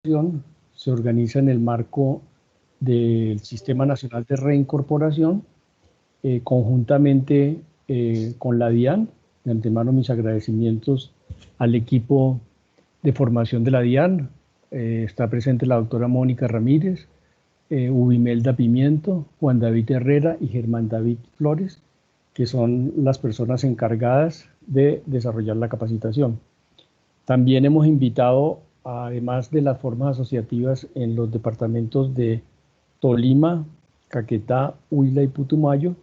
se organiza en el marco del Sistema Nacional de Reincorporación, conjuntamente con la DIAN. De antemano mis agradecimientos al equipo de formación de la DIAN. Está presente la doctora Mónica Ramírez, Ubimelda Pimiento, Juan David Herrera y Germán David Flores, que son las personas encargadas de desarrollar la capacitación. También hemos invitado, además de las formas asociativas en los departamentos de Tolima, Caquetá, Huila y Putumayo,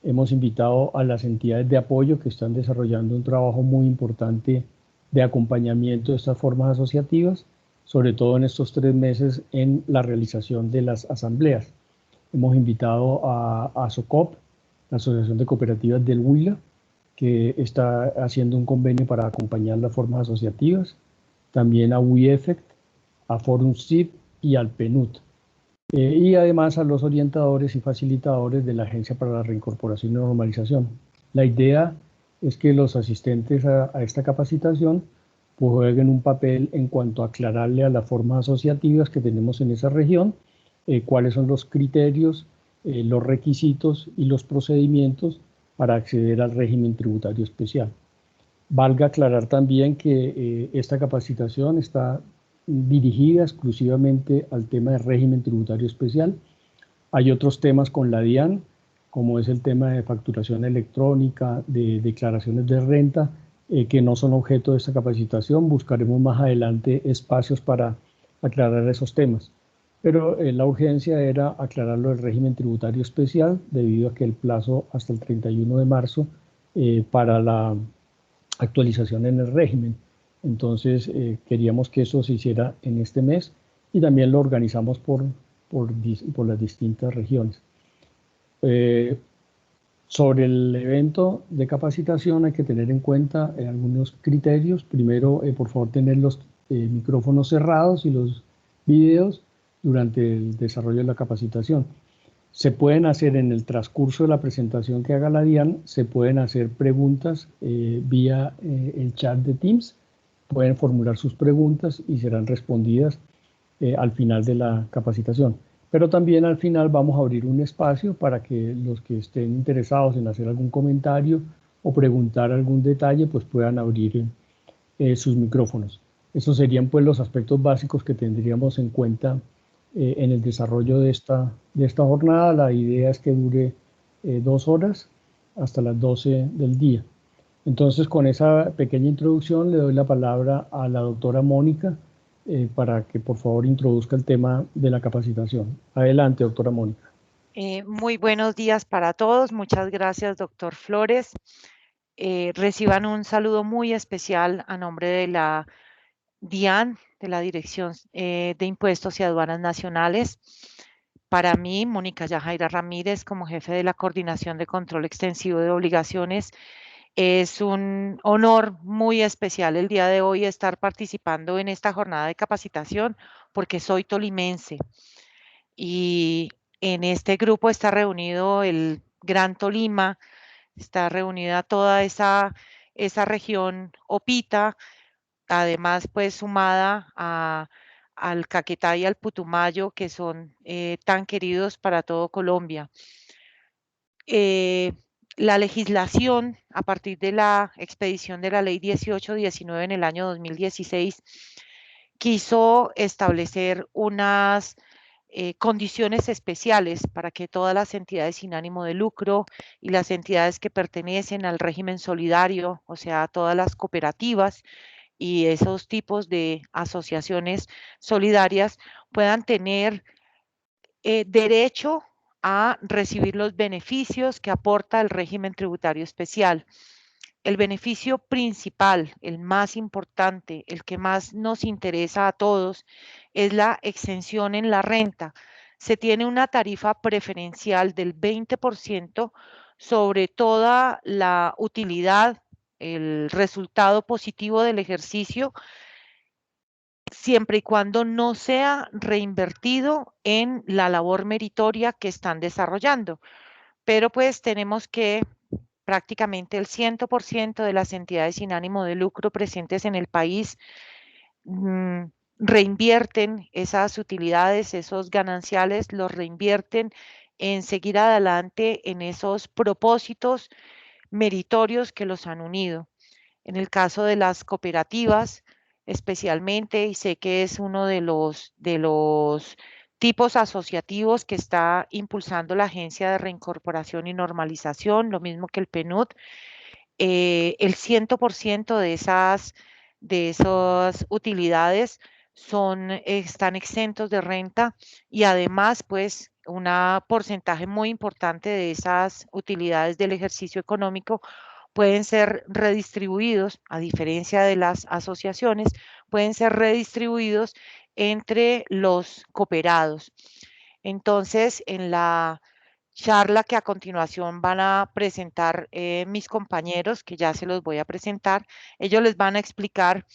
hemos invitado a las entidades de apoyo que están desarrollando un trabajo muy importante de acompañamiento de estas formas asociativas, sobre todo en estos 3 meses en la realización de las asambleas. Hemos invitado a SOCOP, la Asociación de Cooperativas del Huila, que está haciendo un convenio para acompañar las formas asociativas, también a WeEffect, a Forum CIP y al PNUD. Y además a los orientadores y facilitadores de la Agencia para la Reincorporación y Normalización. La idea es que los asistentes a esta capacitación pues, jueguen un papel en cuanto a aclararle a las formas asociativas que tenemos en esa región, cuáles son los criterios, los requisitos y los procedimientos para acceder al régimen tributario especial. Valga aclarar también que esta capacitación está dirigida exclusivamente al tema del régimen tributario especial. Hay otros temas con la DIAN, como es el tema de facturación electrónica, de declaraciones de renta, que no son objeto de esta capacitación. Buscaremos más adelante espacios para aclarar esos temas. Pero la urgencia era aclararlo del régimen tributario especial, debido a que el plazo hasta el 31 de marzo para la actualización en el régimen. Entonces, queríamos que eso se hiciera en este mes y también lo organizamos por las distintas regiones. Sobre el evento de capacitación hay que tener en cuenta algunos criterios. Primero, por favor, tener los micrófonos cerrados y los videos durante el desarrollo de la capacitación. Se pueden hacer en el transcurso de la presentación que haga la DIAN, se pueden hacer preguntas vía el chat de Teams, pueden formular sus preguntas y serán respondidas al final de la capacitación. Pero también al final vamos a abrir un espacio para que los que estén interesados en hacer algún comentario o preguntar algún detalle, pues puedan abrir sus micrófonos. Esos serían pues los aspectos básicos que tendríamos en cuenta en el desarrollo de esta jornada. La idea es que dure 2 horas hasta las 12 del día. Entonces, con esa pequeña introducción, le doy la palabra a la doctora Mónica para que por favor introduzca el tema de la capacitación. Adelante, doctora Mónica. Muy buenos días para todos. Muchas gracias, doctor Flores. Reciban un saludo muy especial a nombre de la DIAN, de la Dirección de Impuestos y Aduanas Nacionales. Para mí, Mónica Yajaira Ramírez, como jefe de la Coordinación de Control Extensivo de Obligaciones, es un honor muy especial el día de hoy estar participando en esta jornada de capacitación porque soy tolimense y en este grupo está reunido el Gran Tolima, está reunida toda esa región Opita, además pues sumada al Caquetá y al Putumayo, que son tan queridos para todo Colombia. La legislación, a partir de la expedición de la ley 1819 en el año 2016, quiso establecer unas condiciones especiales para que todas las entidades sin ánimo de lucro y las entidades que pertenecen al régimen solidario, o sea, todas las cooperativas y esos tipos de asociaciones solidarias puedan tener derecho a recibir los beneficios que aporta el régimen tributario especial. El beneficio principal, el más importante, el que más nos interesa a todos, es la exención en la renta. Se tiene una tarifa preferencial del 20% sobre toda la utilidad, el resultado positivo del ejercicio, siempre y cuando no sea reinvertido en la labor meritoria que están desarrollando. Pero pues tenemos que prácticamente el 100% de las entidades sin ánimo de lucro presentes en el país reinvierten esas utilidades, esos gananciales, los reinvierten en seguir adelante en esos propósitos meritorios que los han unido. En el caso de las cooperativas, especialmente, y sé que es uno de los tipos asociativos que está impulsando la Agencia de Reincorporación y Normalización, lo mismo que el PNUD, el 100% de esas utilidades están exentos de renta y además, pues, un porcentaje muy importante de esas utilidades del ejercicio económico pueden ser redistribuidos, a diferencia de las asociaciones, pueden ser redistribuidos entre los cooperados. Entonces, en la charla que a continuación van a presentar mis compañeros, que ya se los voy a presentar, ellos les van a explicar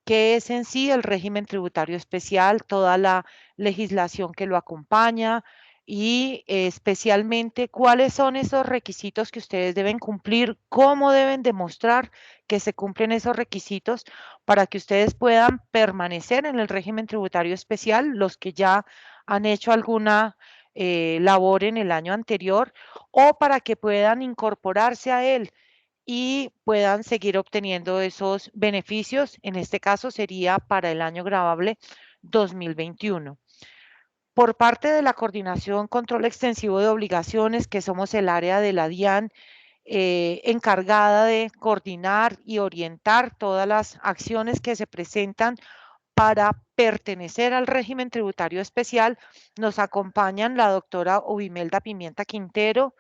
qué es en sí el régimen tributario especial, toda la legislación que lo acompaña y especialmente cuáles son esos requisitos que ustedes deben cumplir, cómo deben demostrar que se cumplen esos requisitos para que ustedes puedan permanecer en el régimen tributario especial, los que ya han hecho alguna labor en el año anterior, o para que puedan incorporarse a él y puedan seguir obteniendo esos beneficios. En este caso sería para el año grabable 2021. Por parte de la Coordinación Control Extensivo de Obligaciones, que somos el área de la DIAN, encargada de coordinar y orientar todas las acciones que se presentan para pertenecer al régimen tributario especial, nos acompañan la doctora Ubimelda Pimienta Quintero,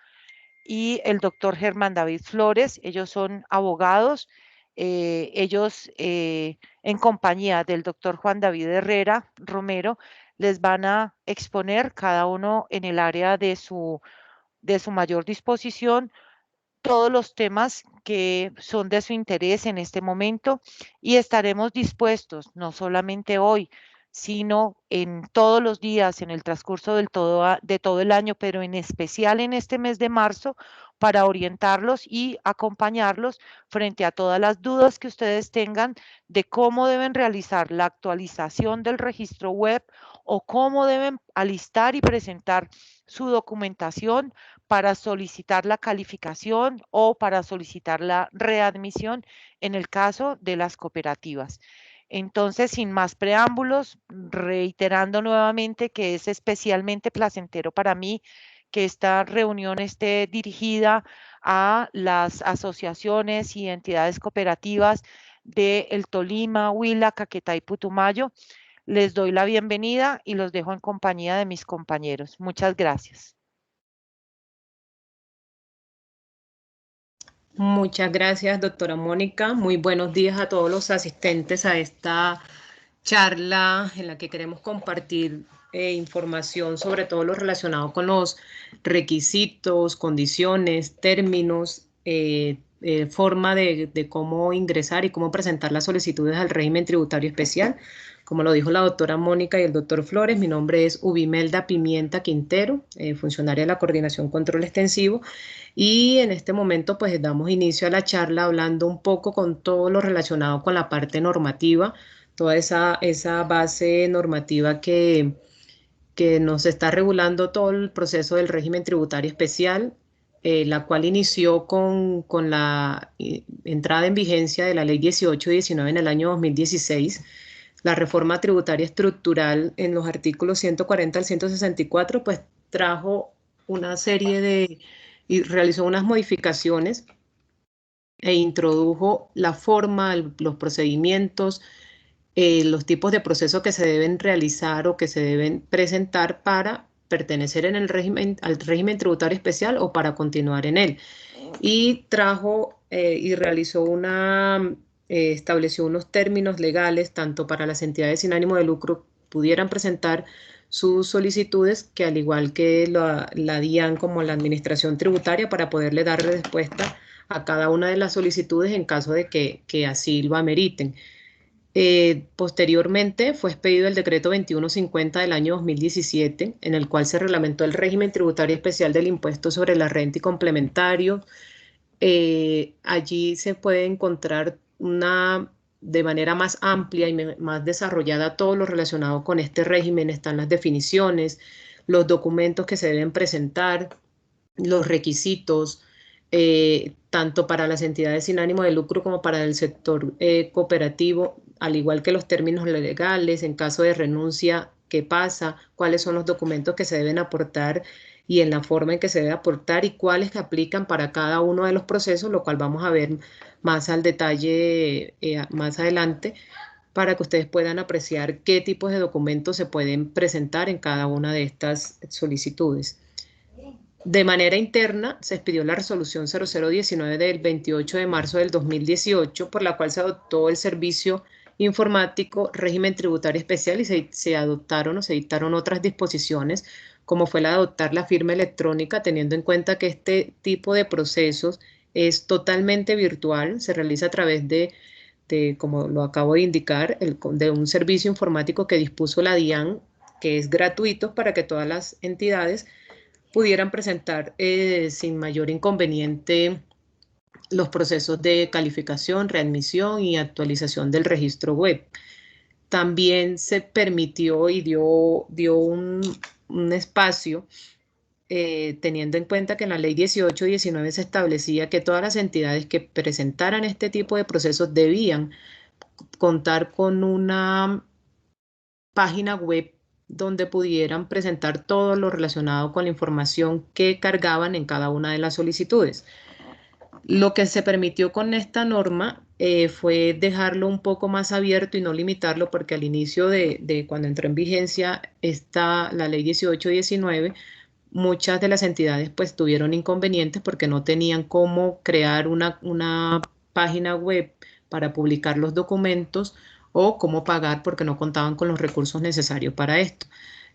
y el doctor Germán David Flores. Ellos son abogados. Ellos, en compañía del doctor Juan David Herrera Romero, les van a exponer cada uno en el área de su mayor disposición todos los temas que son de su interés en este momento y estaremos dispuestos, no solamente hoy, sino en todos los días, en el transcurso de todo el año, pero en especial en este mes de marzo, para orientarlos y acompañarlos frente a todas las dudas que ustedes tengan de cómo deben realizar la actualización del registro web o cómo deben alistar y presentar su documentación para solicitar la calificación o para solicitar la readmisión en el caso de las cooperativas. Entonces, sin más preámbulos, reiterando nuevamente que es especialmente placentero para mí que esta reunión esté dirigida a las asociaciones y entidades cooperativas de El Tolima, Huila, Caquetá y Putumayo. Les doy la bienvenida y los dejo en compañía de mis compañeros. Muchas gracias. Muchas gracias, doctora Mónica. Muy buenos días a todos los asistentes a esta charla en la que queremos compartir información sobre todo lo relacionado con los requisitos, condiciones, términos, forma de cómo ingresar y cómo presentar las solicitudes al régimen tributario especial. Como lo dijo la doctora Mónica y el doctor Flores, mi nombre es Ubimelda Pimienta Quintero, funcionaria de la Coordinación Control Extensivo, y en este momento pues damos inicio a la charla hablando un poco con todo lo relacionado con la parte normativa, toda esa base normativa que nos está regulando todo el proceso del régimen tributario especial, la cual inició con la entrada en vigencia de la Ley 1819 en el año 2016. La reforma tributaria estructural en los artículos 140 al 164, pues trajo una serie y realizó unas modificaciones e introdujo la forma, los procedimientos, los tipos de procesos que se deben realizar o que se deben presentar para pertenecer en el régimen, al régimen tributario especial o para continuar en él. Y trajo y realizó estableció unos términos legales tanto para las entidades sin ánimo de lucro pudieran presentar sus solicitudes, que al igual que la DIAN como la Administración Tributaria, para poderle dar respuesta a cada una de las solicitudes en caso de que así lo ameriten. Posteriormente fue expedido el decreto 2150 del año 2017, en el cual se reglamentó el régimen tributario especial del impuesto sobre la renta y complementario. Allí se puede encontrar de manera más amplia y más desarrollada todo lo relacionado con este régimen. Están las definiciones, los documentos que se deben presentar, los requisitos, tanto para las entidades sin ánimo de lucro como para el sector cooperativo, al igual que los términos legales, en caso de renuncia, qué pasa, cuáles son los documentos que se deben aportar y en la forma en que se debe aportar y cuáles que aplican para cada uno de los procesos, lo cual vamos a ver más al detalle más adelante, para que ustedes puedan apreciar qué tipos de documentos se pueden presentar en cada una de estas solicitudes. De manera interna, se expidió la resolución 0019 del 28 de marzo del 2018, por la cual se adoptó el servicio informático régimen tributario especial y se adoptaron o se dictaron otras disposiciones, como fue la de adoptar la firma electrónica, teniendo en cuenta que este tipo de procesos es totalmente virtual, se realiza a través de como lo acabo de indicar, de un servicio informático que dispuso la DIAN, que es gratuito para que todas las entidades pudieran presentar sin mayor inconveniente los procesos de calificación, readmisión y actualización del registro web. También se permitió y dio un espacio, teniendo en cuenta que en la ley 1819 se establecía que todas las entidades que presentaran este tipo de procesos debían contar con una página web donde pudieran presentar todo lo relacionado con la información que cargaban en cada una de las solicitudes. Lo que se permitió con esta norma fue dejarlo un poco más abierto y no limitarlo, porque al inicio de cuando entró en vigencia la ley 1819, muchas de las entidades pues tuvieron inconvenientes porque no tenían cómo crear una página web para publicar los documentos o cómo pagar porque no contaban con los recursos necesarios para esto.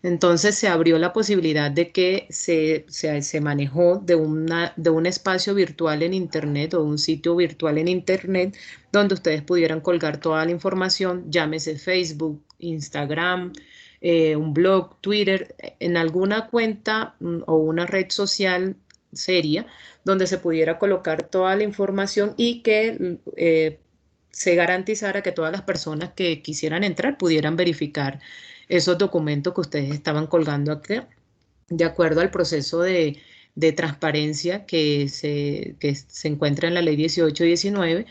Entonces se abrió la posibilidad de que se manejó de un espacio virtual en Internet o un sitio virtual en Internet donde ustedes pudieran colgar toda la información, llámese Facebook, Instagram, un blog, Twitter, en alguna cuenta o una red social seria donde se pudiera colocar toda la información y que se garantizara que todas las personas que quisieran entrar pudieran verificar esos documentos que ustedes estaban colgando aquí, de acuerdo al proceso de transparencia que se encuentra en la ley 1819,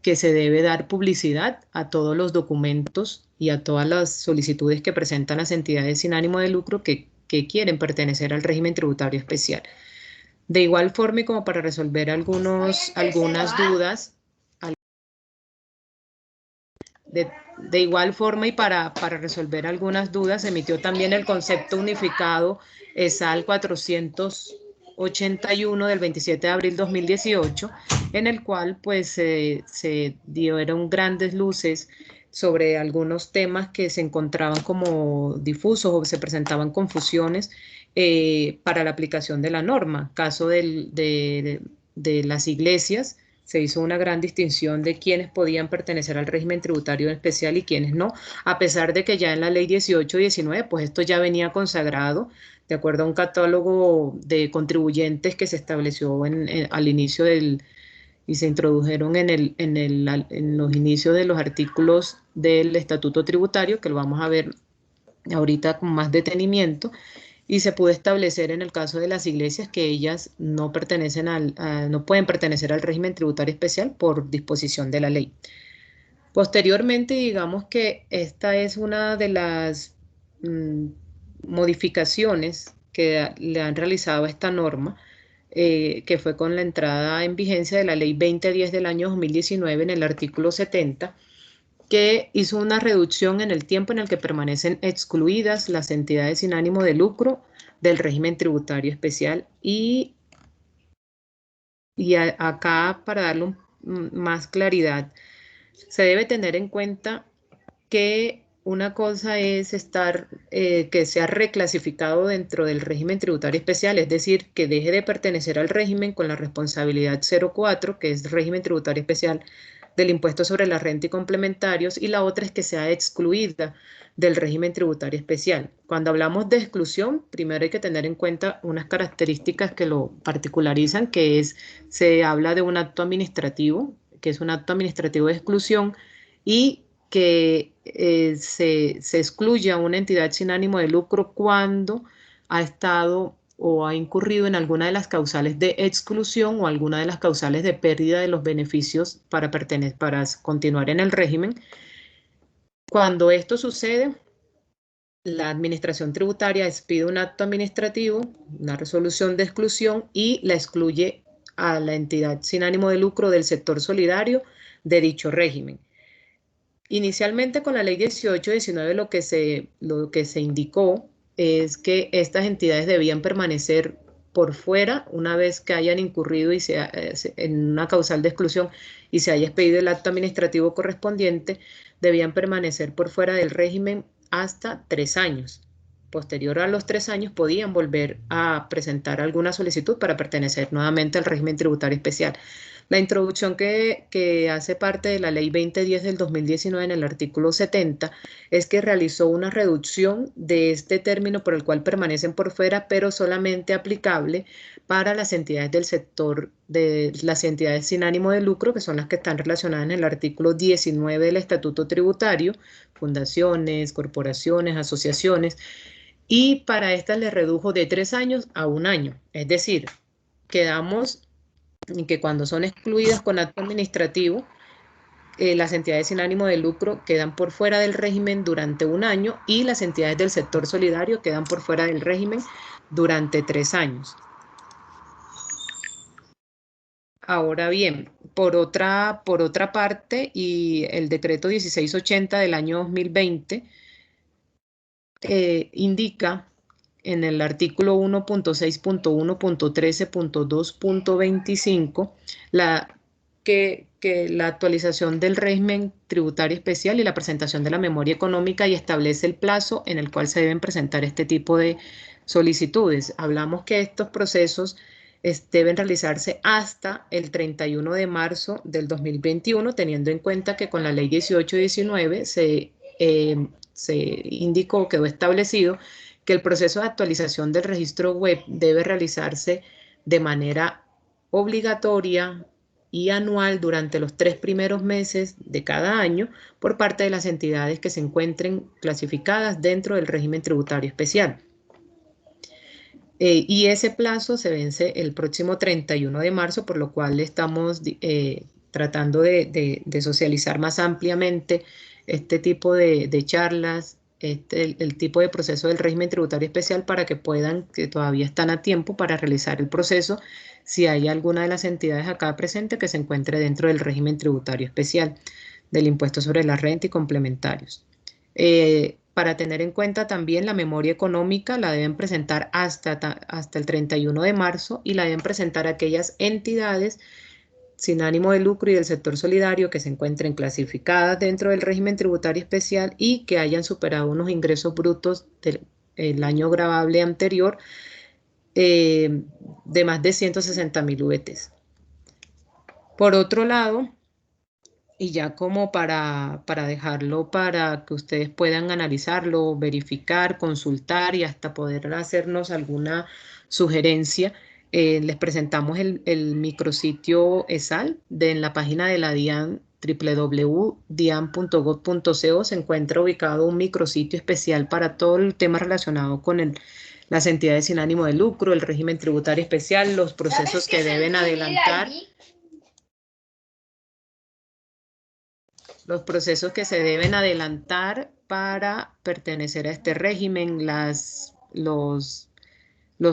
que se debe dar publicidad a todos los documentos y a todas las solicitudes que presentan las entidades sin ánimo de lucro que quieren pertenecer al régimen tributario especial. De igual forma, y como para resolver algunas dudas, de igual forma y para resolver algunas dudas, se emitió también el concepto unificado ESAL 481 del 27 de abril 2018, en el cual pues se dieron grandes luces sobre algunos temas que se encontraban como difusos o se presentaban confusiones para la aplicación de la norma. Caso de las iglesias, se hizo una gran distinción de quiénes podían pertenecer al régimen tributario especial y quiénes no, a pesar de que ya en la ley 1819, pues esto ya venía consagrado de acuerdo a un catálogo de contribuyentes que se estableció al inicio y se introdujeron en los inicios de los artículos del Estatuto Tributario, que lo vamos a ver ahorita con más detenimiento. Y se pudo establecer en el caso de las iglesias que ellas no pueden pertenecer al régimen tributario especial por disposición de la ley. Posteriormente, digamos que esta es una de las modificaciones que le han realizado a esta norma, que fue con la entrada en vigencia de la ley 2010 del año 2019 en el artículo 70, que hizo una reducción en el tiempo en el que permanecen excluidas las entidades sin ánimo de lucro del régimen tributario especial. Y acá, para darle más claridad, se debe tener en cuenta que una cosa es que sea reclasificado dentro del régimen tributario especial, es decir, que deje de pertenecer al régimen con la responsabilidad 04, que es régimen tributario especial del impuesto sobre la renta y complementarios, y la otra es que sea excluida del régimen tributario especial. Cuando hablamos de exclusión, primero hay que tener en cuenta unas características que lo particularizan, que se habla de un acto administrativo, que es un acto administrativo de exclusión, y que se excluya una entidad sin ánimo de lucro cuando ha estado o ha incurrido en alguna de las causales de exclusión o alguna de las causales de pérdida de los beneficios para continuar en el régimen. Cuando esto sucede, la administración tributaria expide un acto administrativo, una resolución de exclusión, y la excluye a la entidad sin ánimo de lucro del sector solidario de dicho régimen. Inicialmente, con la ley 1819 lo que se indicó es que estas entidades debían permanecer por fuera una vez que hayan incurrido en una causal de exclusión y se haya expedido el acto administrativo correspondiente, debían permanecer por fuera del régimen hasta 3 años. Posterior a los 3 años podían volver a presentar alguna solicitud para pertenecer nuevamente al régimen tributario especial. La introducción que hace parte de la Ley 2010 del 2019 en el artículo 70 es que realizó una reducción de este término por el cual permanecen por fuera, pero solamente aplicable para las entidades del sector de las entidades sin ánimo de lucro, que son las que están relacionadas en el artículo 19 del Estatuto Tributario, fundaciones, corporaciones, asociaciones, y para estas le redujo de 3 años a 1 año. Es decir, quedamos en que cuando son excluidas con acto administrativo, las entidades sin ánimo de lucro quedan por fuera del régimen durante 1 año y las entidades del sector solidario quedan por fuera del régimen durante 3 años. Ahora bien, por otra parte, y el decreto 1680 del año 2020 indica en el artículo 1.6.1.13.2.25 que la actualización del régimen tributario especial y la presentación de la memoria económica, y establece el plazo en el cual se deben presentar este tipo de solicitudes. Hablamos que estos procesos deben realizarse hasta el 31 de marzo del 2021, teniendo en cuenta que con la ley 1819 se indicó, quedó establecido que el proceso de actualización del registro web debe realizarse de manera obligatoria y anual durante los 3 primeros meses de cada año por parte de las entidades que se encuentren clasificadas dentro del régimen tributario especial. Y ese plazo se vence el próximo 31 de marzo, por lo cual estamos tratando de socializar más ampliamente este tipo de charlas, el tipo de proceso del régimen tributario especial, para que todavía están a tiempo para realizar el proceso, si hay alguna de las entidades acá presente que se encuentre dentro del régimen tributario especial del impuesto sobre la renta y complementarios. Para tener en cuenta también la memoria económica, la deben presentar hasta el 31 de marzo y la deben presentar aquellas entidades sin ánimo de lucro y del sector solidario que se encuentren clasificadas dentro del régimen tributario especial y que hayan superado unos ingresos brutos del año gravable anterior de más de 160.000 UVTs. Por otro lado, y ya como para dejarlo para que ustedes puedan analizarlo, verificar, consultar y hasta poder hacernos alguna sugerencia, les presentamos el micrositio ESAL en la página de la DIAN, www.dian.gov.co. Se encuentra ubicado un micrositio especial para todo el tema relacionado con las entidades sin ánimo de lucro, el régimen tributario especial, los procesos que deben adelantar. Los procesos que se deben adelantar para pertenecer a este régimen, los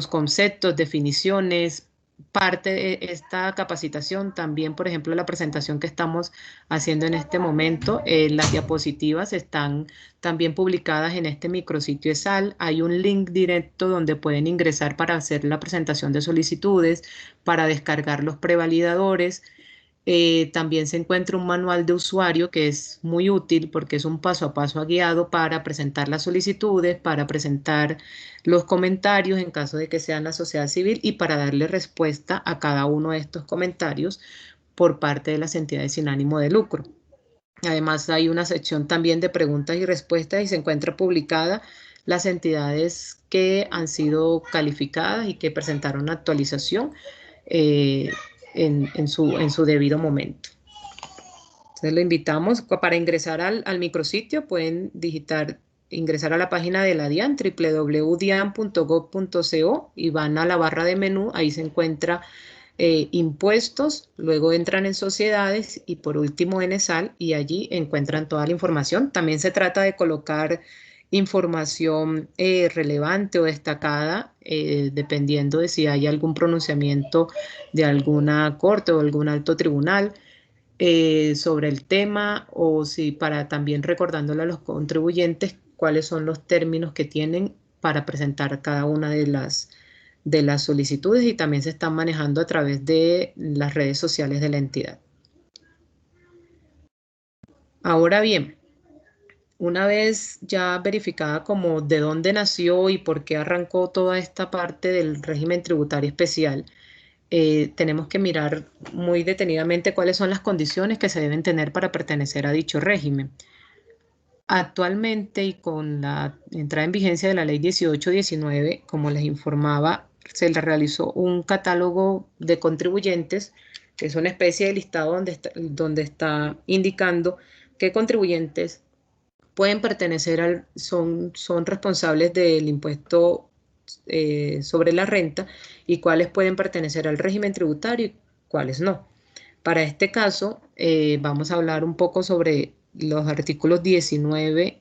conceptos, definiciones, parte de esta capacitación también, por ejemplo, la presentación que estamos haciendo en este momento, las diapositivas están también publicadas en este micrositio ESAL. Hay un link directo donde pueden ingresar para hacer la presentación de solicitudes, para descargar los prevalidadores. También se encuentra un manual de usuario que es muy útil porque es un paso a paso guiado para presentar las solicitudes, para presentar los comentarios en caso de que sean la sociedad civil y para darle respuesta a cada uno de estos comentarios por parte de las entidades sin ánimo de lucro. Además, hay una sección también de preguntas y respuestas y se encuentra publicada las entidades que han sido calificadas y que presentaron una actualización en su debido momento. Entonces lo invitamos para ingresar al micrositio, pueden ingresar a la página de la DIAN, www.dian.gov.co, y van a la barra de menú, ahí se encuentra impuestos, luego entran en sociedades y por último en ESAL, y allí encuentran toda la información. También se trata de colocar información relevante o destacada, dependiendo de si hay algún pronunciamiento de alguna corte o algún alto tribunal sobre el tema, o si para también recordándole a los contribuyentes cuáles son los términos que tienen para presentar cada una de las solicitudes, y también se están manejando a través de las redes sociales de la entidad. Ahora bien, una vez ya verificada como de dónde nació y por qué arrancó toda esta parte del régimen tributario especial, tenemos que mirar muy detenidamente cuáles son las condiciones que se deben tener para pertenecer a dicho régimen. Actualmente, y con la entrada en vigencia de la Ley 1819, como les informaba, se le realizó un catálogo de contribuyentes, que es una especie de listado donde está indicando qué contribuyentes pueden pertenecer son responsables del impuesto sobre la renta, y cuáles pueden pertenecer al régimen tributario y cuáles no. Para este caso, vamos a hablar un poco sobre los artículos 19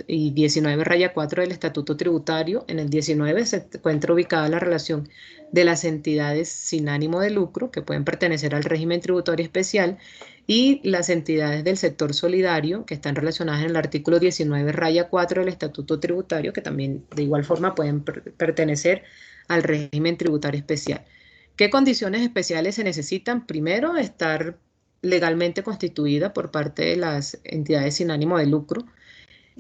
y 19-4 del Estatuto Tributario. En el 19 se encuentra ubicada la relación de las entidades sin ánimo de lucro que pueden pertenecer al régimen tributario especial, y las entidades del sector solidario que están relacionadas en el artículo 19-4 del Estatuto Tributario, que también de igual forma pueden pertenecer al régimen tributario especial. ¿Qué condiciones especiales se necesitan? Primero, estar legalmente constituida por parte de las entidades sin ánimo de lucro,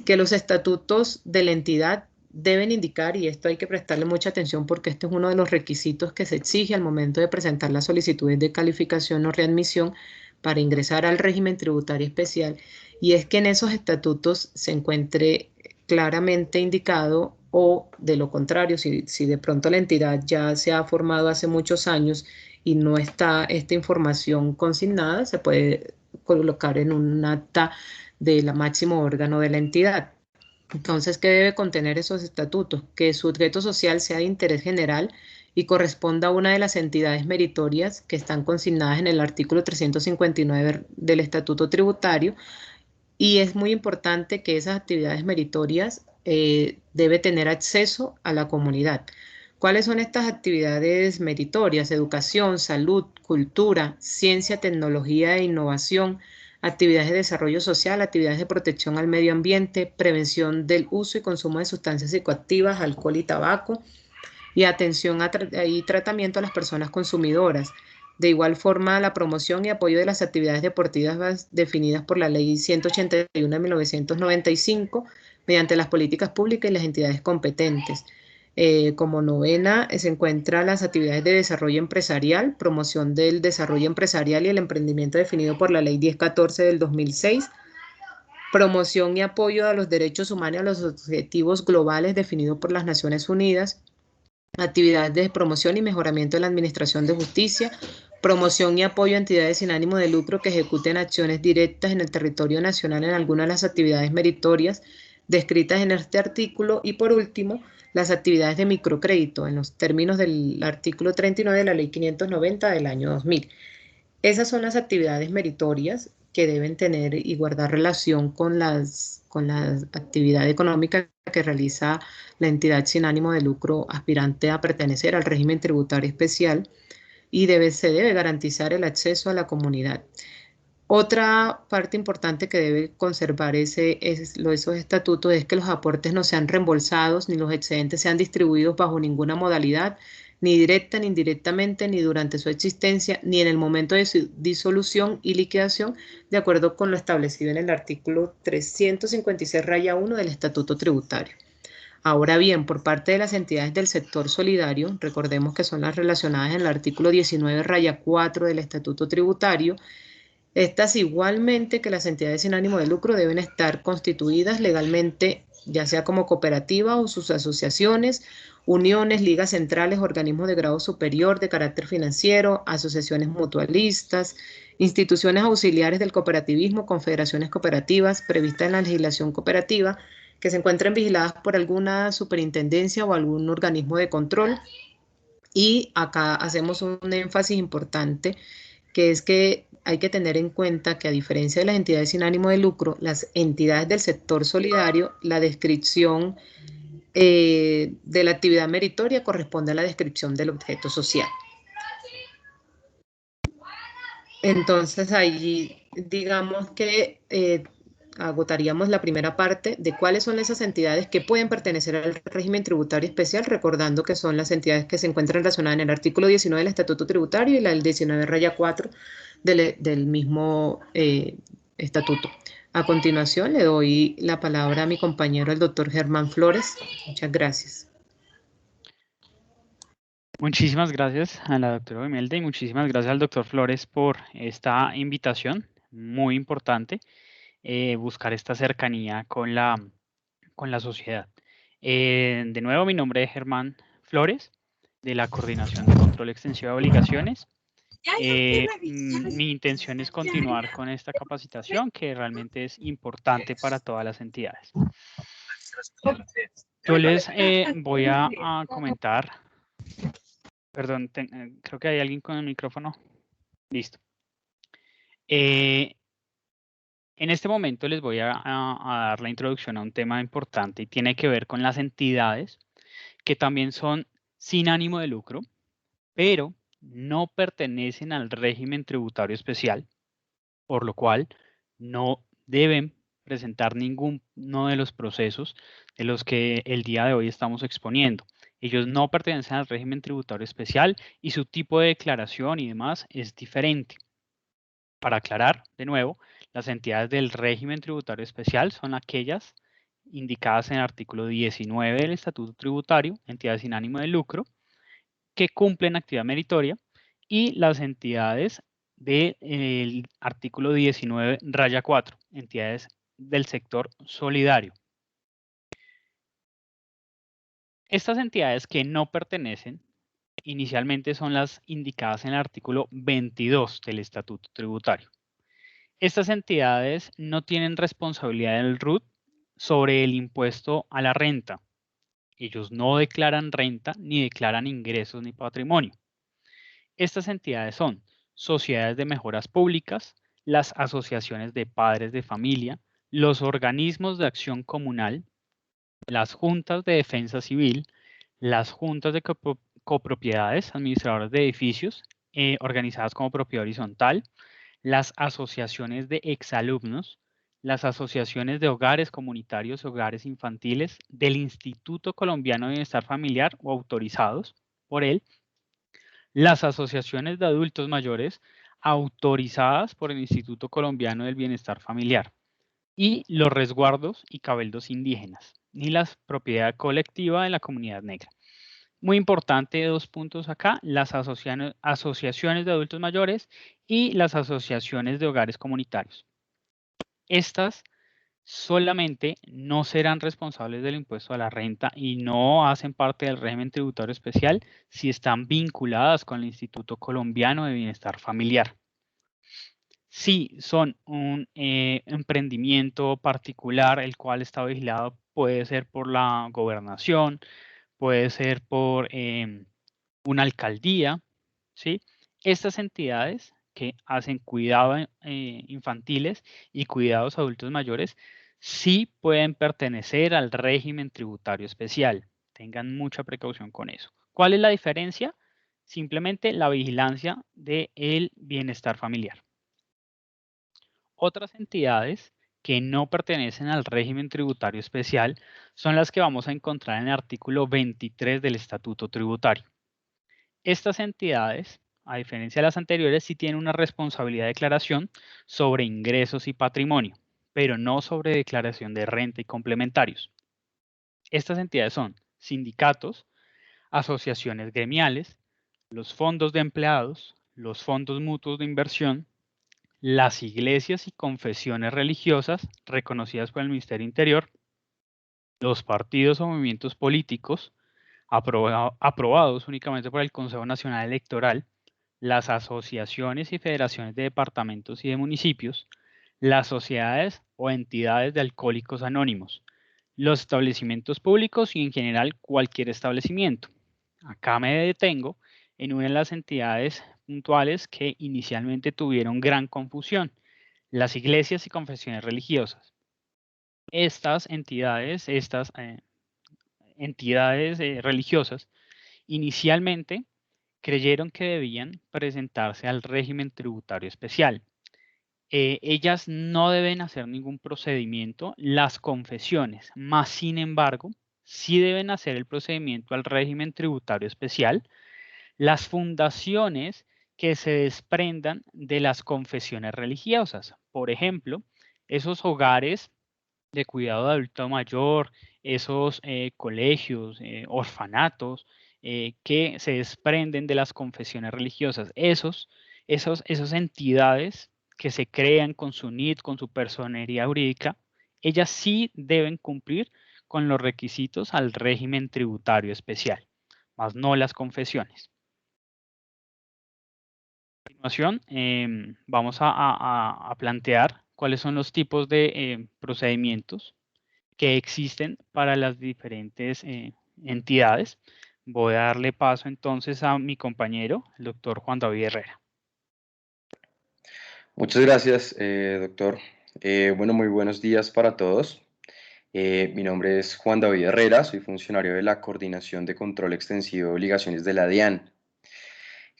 que los estatutos de la entidad deben indicar, y esto hay que prestarle mucha atención porque este es uno de los requisitos que se exige al momento de presentar las solicitudes de calificación o readmisión para ingresar al régimen tributario especial, y es que en esos estatutos se encuentre claramente indicado, o de lo contrario, si de pronto la entidad ya se ha formado hace muchos años y no está esta información consignada, se puede colocar en un acta del máximo órgano de la entidad. Entonces, ¿qué debe contener esos estatutos? Que su objeto social sea de interés general y corresponda a una de las entidades meritorias que están consignadas en el artículo 359 del Estatuto Tributario, y es muy importante que esas actividades meritorias debe tener acceso a la comunidad. ¿Cuáles son estas actividades meritorias? Educación, salud, cultura, ciencia, tecnología e innovación, actividades de desarrollo social, actividades de protección al medio ambiente, prevención del uso y consumo de sustancias psicoactivas, alcohol y tabaco, y atención y tratamiento a las personas consumidoras. De igual forma, la promoción y apoyo de las actividades deportivas definidas por la Ley 181 de 1995 mediante las políticas públicas y las entidades competentes. Como novena se encuentran las actividades de desarrollo empresarial, promoción del desarrollo empresarial y el emprendimiento definido por la Ley 1014 del 2006, promoción y apoyo a los derechos humanos y a los objetivos globales definidos por las Naciones Unidas, actividades de promoción y mejoramiento de la administración de justicia, promoción y apoyo a entidades sin ánimo de lucro que ejecuten acciones directas en el territorio nacional en algunas de las actividades meritorias descritas en este artículo, y por último, las actividades de microcrédito en los términos del artículo 39 de la Ley 590 del año 2000. Esas son las actividades meritorias que deben tener y guardar relación con la actividad económica que realiza la entidad sin ánimo de lucro aspirante a pertenecer al régimen tributario especial, y se debe garantizar el acceso a la comunidad. Otra parte importante que debe conservar esos estatutos es que los aportes no sean reembolsados ni los excedentes sean distribuidos bajo ninguna modalidad, ni directa ni indirectamente, ni durante su existencia, ni en el momento de su disolución y liquidación, de acuerdo con lo establecido en el artículo 356-1 del Estatuto Tributario. Ahora bien, por parte de las entidades del sector solidario, recordemos que son las relacionadas en el artículo 19-4 del Estatuto Tributario, estas, igualmente que las entidades sin ánimo de lucro, deben estar constituidas legalmente, ya sea como cooperativa o sus asociaciones, uniones, ligas centrales, organismos de grado superior de carácter financiero, asociaciones mutualistas, instituciones auxiliares del cooperativismo, confederaciones cooperativas previstas en la legislación cooperativa, que se encuentren vigiladas por alguna superintendencia o algún organismo de control. Y acá hacemos un énfasis importante, que es que hay que tener en cuenta que, a diferencia de las entidades sin ánimo de lucro, las entidades del sector solidario, la descripción de la actividad meritoria corresponde a la descripción del objeto social. Entonces, ahí digamos que agotaríamos la primera parte de cuáles son esas entidades que pueden pertenecer al régimen tributario especial, recordando que son las entidades que se encuentran relacionadas en el artículo 19 del Estatuto Tributario y la del 19-4 del mismo estatuto. A continuación, le doy la palabra a mi compañero, el doctor Germán Flores. Muchas gracias. Muchísimas gracias a la doctora Imelda y muchísimas gracias al doctor Flores por esta invitación, muy importante, buscar esta cercanía con la sociedad. De nuevo, mi nombre es Germán Flores, de la Coordinación de Control Extensivo de Obligaciones. Mi intención es continuar con esta capacitación, que realmente es importante para todas las entidades. Yo les voy a comentar. Perdón, creo que hay alguien con el micrófono. Listo. En este momento les voy a dar la introducción a un tema importante y tiene que ver con las entidades que también son sin ánimo de lucro, pero no pertenecen al régimen tributario especial, por lo cual no deben presentar ninguno de los procesos de los que el día de hoy estamos exponiendo. Ellos no pertenecen al régimen tributario especial y su tipo de declaración y demás es diferente. Para aclarar, de nuevo, las entidades del régimen tributario especial son aquellas indicadas en el artículo 19 del Estatuto Tributario, entidades sin ánimo de lucro, que cumplen actividad meritoria, y las entidades del artículo 19-4, entidades del sector solidario. Estas entidades que no pertenecen inicialmente son las indicadas en el artículo 22 del Estatuto Tributario. Estas entidades no tienen responsabilidad del RUT sobre el impuesto a la renta. Ellos no declaran renta, ni declaran ingresos ni patrimonio. Estas entidades son sociedades de mejoras públicas, las asociaciones de padres de familia, los organismos de acción comunal, las juntas de defensa civil, las juntas de copropiedades, administradores de edificios, organizadas como propiedad horizontal, las asociaciones de exalumnos, las asociaciones de hogares comunitarios y hogares infantiles del Instituto Colombiano de Bienestar Familiar o autorizados por él, las asociaciones de adultos mayores autorizadas por el Instituto Colombiano del Bienestar Familiar, y los resguardos y cabildos indígenas, ni la propiedad colectiva de la comunidad negra. Muy importante, dos puntos acá: las asociaciones de adultos mayores y las asociaciones de hogares comunitarios. Estas solamente no serán responsables del impuesto a la renta y no hacen parte del régimen tributario especial si están vinculadas con el Instituto Colombiano de Bienestar Familiar. Si son un emprendimiento particular, el cual está vigilado, puede ser por la gobernación, puede ser por una alcaldía, ¿sí? Estas entidades que hacen cuidados infantiles y cuidados adultos mayores sí pueden pertenecer al régimen tributario especial. Tengan mucha precaución con eso. ¿Cuál es la diferencia? Simplemente la vigilancia del bienestar familiar. Otras entidades que no pertenecen al régimen tributario especial son las que vamos a encontrar en el artículo 23 del Estatuto Tributario. Estas entidades, a diferencia de las anteriores, sí tienen una responsabilidad de declaración sobre ingresos y patrimonio, pero no sobre declaración de renta y complementarios. Estas entidades son sindicatos, asociaciones gremiales, los fondos de empleados, los fondos mutuos de inversión, las iglesias y confesiones religiosas reconocidas por el Ministerio Interior, los partidos o movimientos políticos, aprobados únicamente por el Consejo Nacional Electoral, las asociaciones y federaciones de departamentos y de municipios, las sociedades o entidades de alcohólicos anónimos, los establecimientos públicos y en general cualquier establecimiento. Acá me detengo en una de las entidades puntuales que inicialmente tuvieron gran confusión, las iglesias y confesiones religiosas. Estas entidades, religiosas, inicialmente creyeron que debían presentarse al régimen tributario especial. Ellas no deben hacer ningún procedimiento, las confesiones, más sin embargo, sí deben hacer el procedimiento al régimen tributario especial. Las fundaciones que se desprendan de las confesiones religiosas, por ejemplo, esos hogares de cuidado de adulto mayor, esos colegios, orfanatos que se desprenden de las confesiones religiosas, esas entidades que se crean con su NIT, con su personería jurídica, ellas sí deben cumplir con los requisitos al régimen tributario especial, más no las confesiones. A continuación, vamos a plantear cuáles son los tipos de procedimientos que existen para las diferentes entidades. Voy a darle paso entonces a mi compañero, el doctor Juan David Herrera. Muchas gracias, doctor. Bueno, muy buenos días para todos. Mi nombre es Juan David Herrera, soy funcionario de la Coordinación de Control Extensivo de Obligaciones de la DIAN.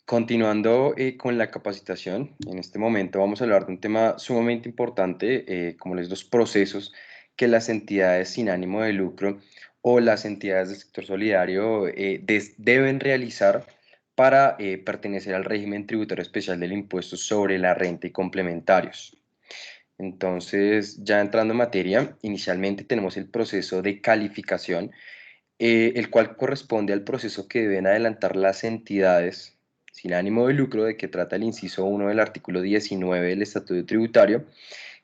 Continuando con la capacitación, en este momento vamos a hablar de un tema sumamente importante, como los procesos que las entidades sin ánimo de lucro o las entidades del sector solidario deben realizar para pertenecer al régimen tributario especial del impuesto sobre la renta y complementarios. Entonces, ya entrando en materia, inicialmente tenemos el proceso de calificación, el cual corresponde al proceso que deben adelantar las entidades sin ánimo de lucro, de que trata el inciso 1 del artículo 19 del Estatuto Tributario,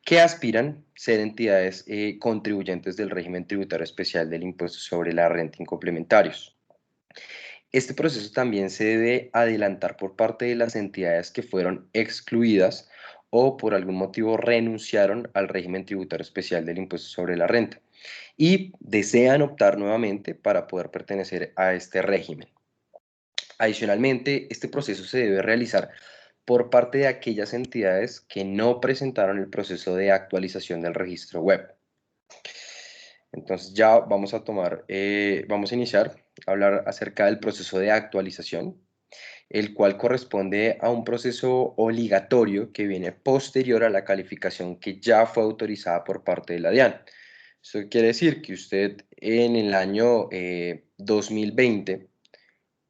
que aspiran ser entidades contribuyentes del régimen tributario especial del impuesto sobre la renta y complementarios. Este proceso también se debe adelantar por parte de las entidades que fueron excluidas o por algún motivo renunciaron al régimen tributario especial del impuesto sobre la renta y desean optar nuevamente para poder pertenecer a este régimen. Adicionalmente, este proceso se debe realizar por parte de aquellas entidades que no presentaron el proceso de actualización del registro web. Entonces ya vamos a iniciar a hablar acerca del proceso de actualización, el cual corresponde a un proceso obligatorio que viene posterior a la calificación que ya fue autorizada por parte de la DIAN. Eso quiere decir que usted en el año 2020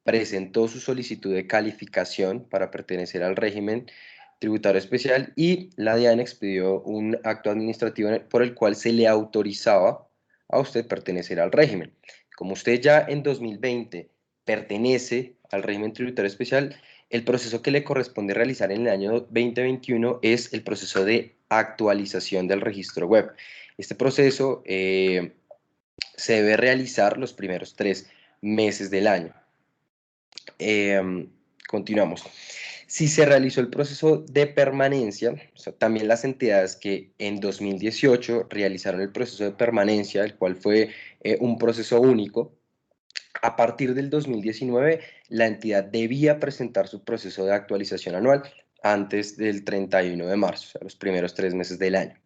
presentó su solicitud de calificación para pertenecer al régimen tributario especial y la DIAN expidió un acto administrativo por el cual se le autorizaba a usted pertenecer al régimen. Como usted ya en 2020 pertenece al régimen tributario especial, el proceso que le corresponde realizar en el año 2021 es el proceso de actualización del registro web. Este proceso se debe realizar los primeros 3 meses del año. Continuamos. Si se realizó el proceso de permanencia, o sea, también las entidades que en 2018 realizaron el proceso de permanencia, el cual fue un proceso único, a partir del 2019 la entidad debía presentar su proceso de actualización anual antes del 31 de marzo, o sea, los primeros 3 meses del año.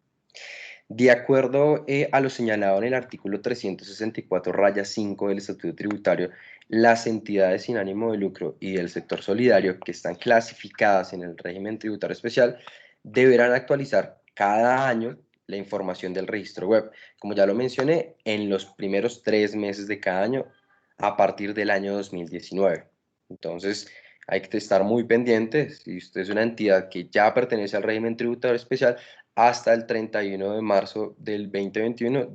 De acuerdo a lo señalado en el artículo 364-5 del Estatuto Tributario, las entidades sin ánimo de lucro y del sector solidario que están clasificadas en el régimen tributario especial deberán actualizar cada año la información del registro web, como ya lo mencioné, en los primeros 3 meses de cada año a partir del año 2019. Entonces, hay que estar muy pendientes. Si usted es una entidad que ya pertenece al régimen tributario especial, hasta el 31 de marzo del 2021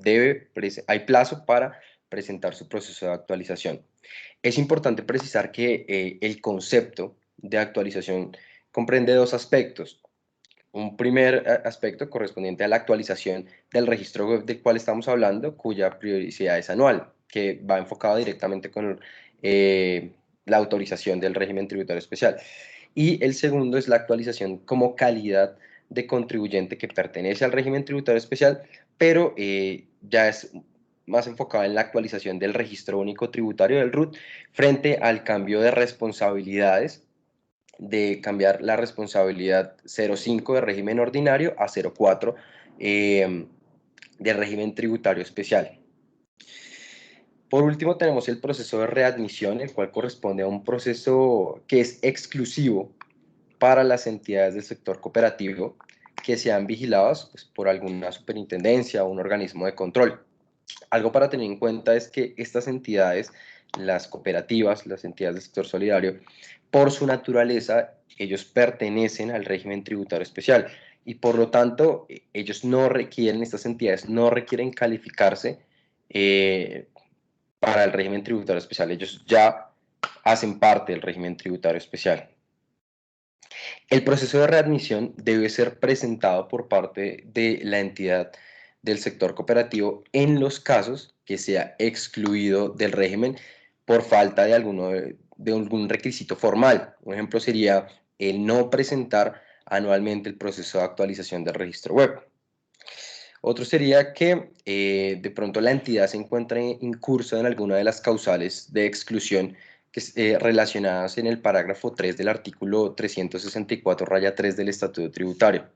hay plazo para presentar su proceso de actualización. Es importante precisar que el concepto de actualización comprende 2 aspectos. Un primer aspecto correspondiente a la actualización del registro web del cual estamos hablando, cuya periodicidad es anual, que va enfocado directamente con la autorización del régimen tributario especial. Y el segundo es la actualización como calidad de contribuyente que pertenece al régimen tributario especial, pero ya es más enfocado en la actualización del registro único tributario del RUT frente al cambio de responsabilidades, de cambiar la responsabilidad 0,5 de régimen ordinario a 0,4 de régimen tributario especial. Por último, tenemos el proceso de readmisión, el cual corresponde a un proceso que es exclusivo para las entidades del sector cooperativo que sean vigiladas pues, por alguna superintendencia o un organismo de control. Algo para tener en cuenta es que estas entidades, las cooperativas, las entidades del sector solidario, por su naturaleza, ellos pertenecen al régimen tributario especial y por lo tanto, ellos no requieren, estas entidades no requieren calificarse para el régimen tributario especial. Ellos ya hacen parte del régimen tributario especial. El proceso de readmisión debe ser presentado por parte de la entidad del sector cooperativo en los casos que sea excluido del régimen por falta de algún requisito formal. Un ejemplo sería el no presentar anualmente el proceso de actualización del registro web. Otro sería que de pronto la entidad se encuentre incursa en alguna de las causales de exclusión relacionadas en el parágrafo 3 del artículo 364-3 del Estatuto Tributario.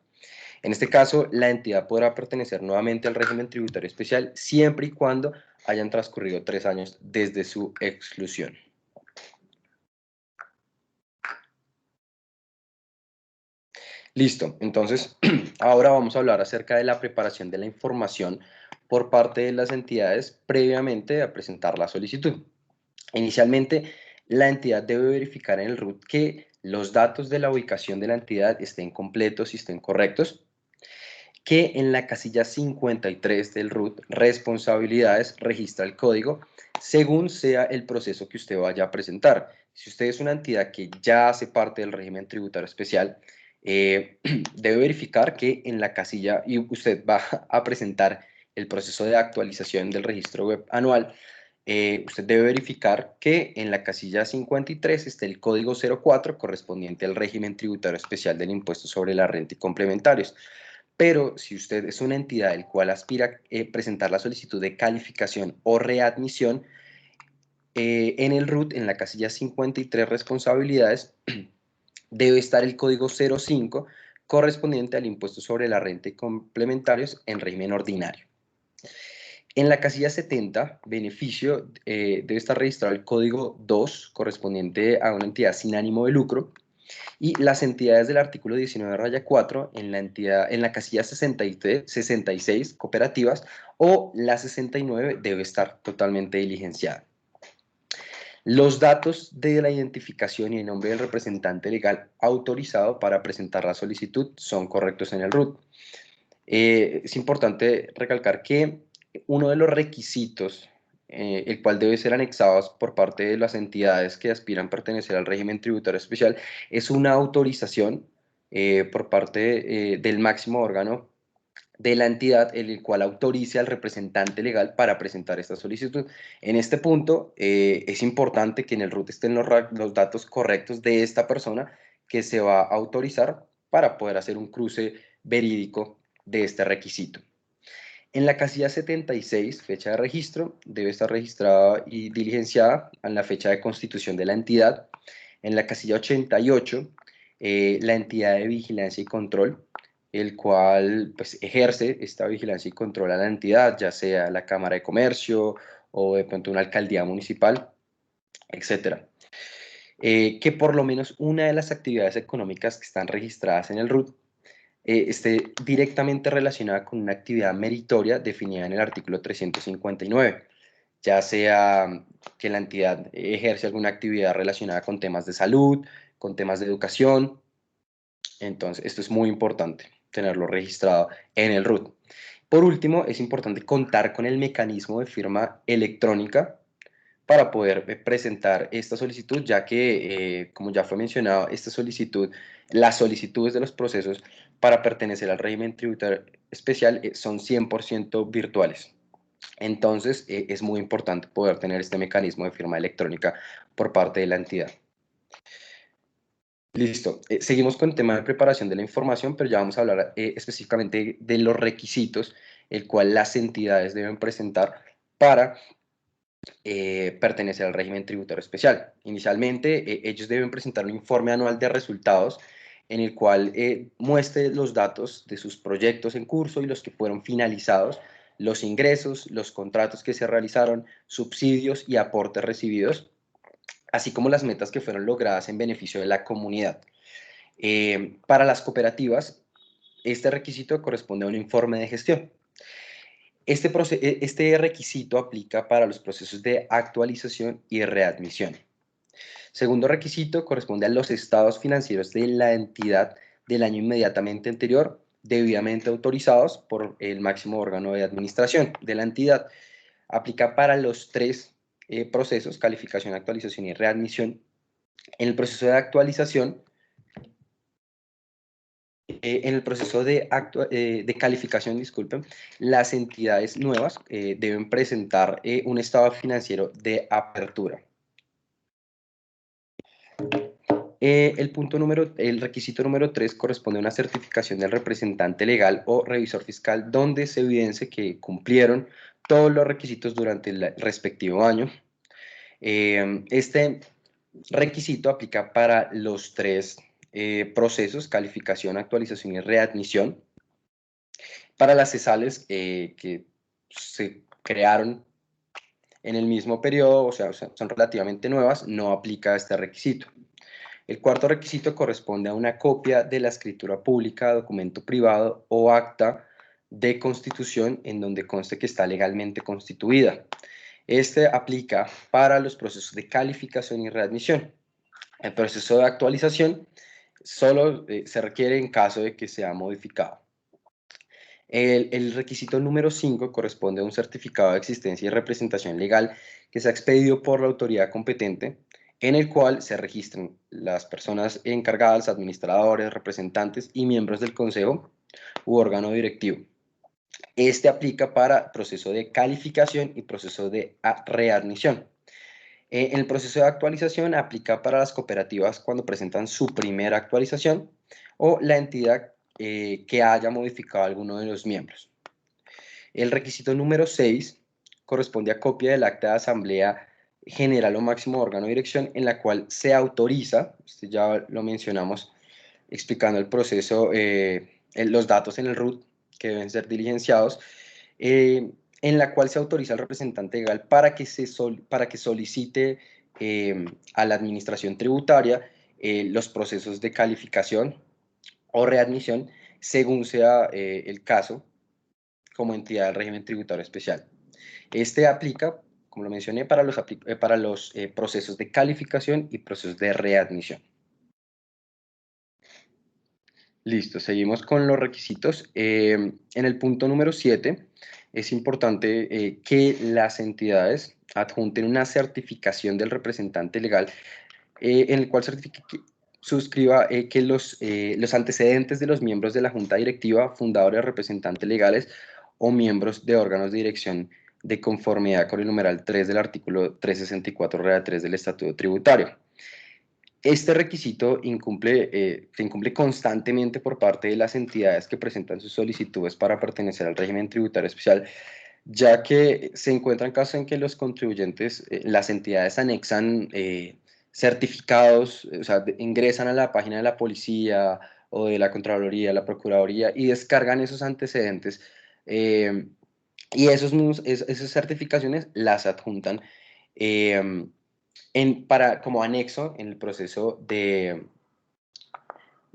En este caso, la entidad podrá pertenecer nuevamente al régimen tributario especial siempre y cuando hayan transcurrido 3 años desde su exclusión. Listo, entonces ahora vamos a hablar acerca de la preparación de la información por parte de las entidades previamente a presentar la solicitud. Inicialmente, la entidad debe verificar en el RUT que los datos de la ubicación de la entidad estén completos y estén correctos, que en la casilla 53 del RUT, responsabilidades, registra el código según sea el proceso que usted vaya a presentar. Si usted es una entidad que ya hace parte del régimen tributario especial, debe verificar que en la casilla, y usted va a presentar el proceso de actualización del registro web anual, usted debe verificar que en la casilla 53 esté el código 04 correspondiente al régimen tributario especial del impuesto sobre la renta y complementarios. Pero si usted es una entidad el cual aspira a presentar la solicitud de calificación o readmisión, en el RUT, en la casilla 53 responsabilidades, debe estar el código 05 correspondiente al impuesto sobre la renta y complementarios en régimen ordinario. En la casilla 70, beneficio, debe estar registrado el código 2 correspondiente a una entidad sin ánimo de lucro. Y las entidades del artículo 19-4 en la casilla 66, cooperativas, o la 69 debe estar totalmente diligenciada. Los datos de la identificación y el nombre del representante legal autorizado para presentar la solicitud son correctos en el RUT. Es importante recalcar que uno de los requisitos el cual debe ser anexado por parte de las entidades que aspiran a pertenecer al régimen tributario especial, es una autorización por parte del máximo órgano de la entidad, el cual autorice al representante legal para presentar esta solicitud. En este punto, es importante que en el RUT estén los datos correctos de esta persona que se va a autorizar para poder hacer un cruce verídico de este requisito. En la casilla 76, fecha de registro, debe estar registrada y diligenciada en la fecha de constitución de la entidad. En la casilla 88, la entidad de vigilancia y control, el cual pues, ejerce esta vigilancia y control a la entidad, ya sea la Cámara de Comercio o de pronto una alcaldía municipal, etc. Que por lo menos una de las actividades económicas que están registradas en el RUT esté directamente relacionada con una actividad meritoria definida en el artículo 359, ya sea que la entidad ejerce alguna actividad relacionada con temas de salud, con temas de educación. Entonces, esto es muy importante, tenerlo registrado en el RUT. Por último, es importante contar con el mecanismo de firma electrónica para poder presentar esta solicitud, ya que, como ya fue mencionado, las solicitudes de los procesos para pertenecer al régimen tributario especial son 100% virtuales. Entonces, es muy importante poder tener este mecanismo de firma electrónica por parte de la entidad. Listo. Seguimos con el tema de preparación de la información, pero ya vamos a hablar específicamente de los requisitos, el cual las entidades deben presentar para pertenecer al régimen tributario especial. Inicialmente, ellos deben presentar un informe anual de resultados en el cual muestre los datos de sus proyectos en curso y los que fueron finalizados, los ingresos, los contratos que se realizaron, subsidios y aportes recibidos, así como las metas que fueron logradas en beneficio de la comunidad. Para las cooperativas, este requisito corresponde a un informe de gestión. Este requisito aplica para los procesos de actualización y readmisión. Segundo requisito corresponde a los estados financieros de la entidad del año inmediatamente anterior, debidamente autorizados por el máximo órgano de administración de la entidad. Aplica para los tres procesos, calificación, actualización y readmisión. En el proceso de actualización, de calificación, disculpen, las entidades nuevas deben presentar un estado financiero de apertura. El requisito número 3 corresponde a una certificación del representante legal o revisor fiscal donde se evidencie que cumplieron todos los requisitos durante el respectivo año. Este requisito aplica para los tres procesos, calificación, actualización y readmisión. Para las cesales que se crearon en el mismo periodo, o sea, son relativamente nuevas, no aplica este requisito. El cuarto requisito corresponde a una copia de la escritura pública, documento privado o acta de constitución en donde conste que está legalmente constituida. Este aplica para los procesos de calificación y readmisión. El proceso de actualización solo se requiere en caso de que sea modificado. El requisito número 5 corresponde a un certificado de existencia y representación legal que se ha expedido por la autoridad competente, en el cual se registran las personas encargadas, administradores, representantes y miembros del consejo u órgano directivo. Este aplica para proceso de calificación y proceso de readmisión. En el proceso de actualización aplica para las cooperativas cuando presentan su primera actualización o la entidad que haya modificado a alguno de los miembros. El requisito número 6 corresponde a copia del acta de asamblea general o máximo órgano de dirección en la cual se autoriza, ya lo mencionamos explicando el proceso, los datos en el RUT que deben ser diligenciados, en la cual se autoriza al representante legal para que solicite a la administración tributaria los procesos de calificación o readmisión según sea el caso como entidad del régimen tributario especial. Este aplica, como lo mencioné, para los procesos de calificación y procesos de readmisión. Listo, seguimos con los requisitos. En el punto número 7 es importante que las entidades adjunten una certificación del representante legal en el cual suscriba que los antecedentes de los miembros de la junta directiva, fundadores, representantes legales o miembros de órganos de dirección de conformidad con el numeral 3 del artículo 364 Red 3 del Estatuto Tributario. Este requisito se incumple constantemente por parte de las entidades que presentan sus solicitudes para pertenecer al régimen tributario especial, ya que se encuentran casos en que los contribuyentes, las entidades anexan certificados, o sea, ingresan a la página de la policía o de la Contraloría, la Procuraduría y descargan esos antecedentes y esas certificaciones las adjuntan como anexo en el proceso de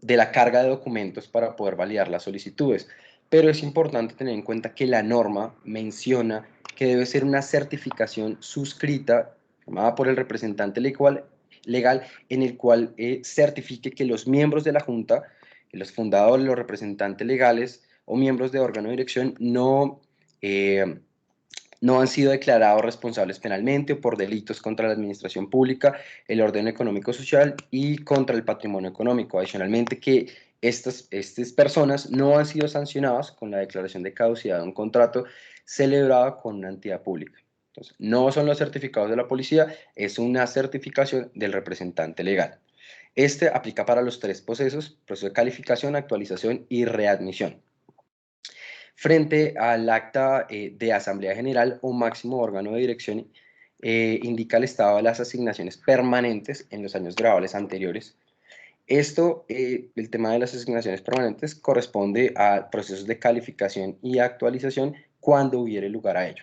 la carga de documentos para poder validar las solicitudes. Pero es importante tener en cuenta que la norma menciona que debe ser una certificación suscrita, firmada por el representante legal, en el cual certifique que los miembros de la Junta, los fundadores, los representantes legales o miembros de órgano de dirección no han sido declarados responsables penalmente o por delitos contra la administración pública, el orden económico social y contra el patrimonio económico. Adicionalmente, que estas personas no han sido sancionadas con la declaración de caducidad de un contrato celebrado con una entidad pública. Entonces, no son los certificados de la policía, es una certificación del representante legal. Este aplica para los tres procesos: proceso de calificación, actualización y readmisión. Frente al acta de Asamblea General o máximo órgano de dirección, indica el estado de las asignaciones permanentes en los años grabables anteriores. Esto, el tema de las asignaciones permanentes, corresponde a procesos de calificación y actualización cuando hubiere lugar a ello.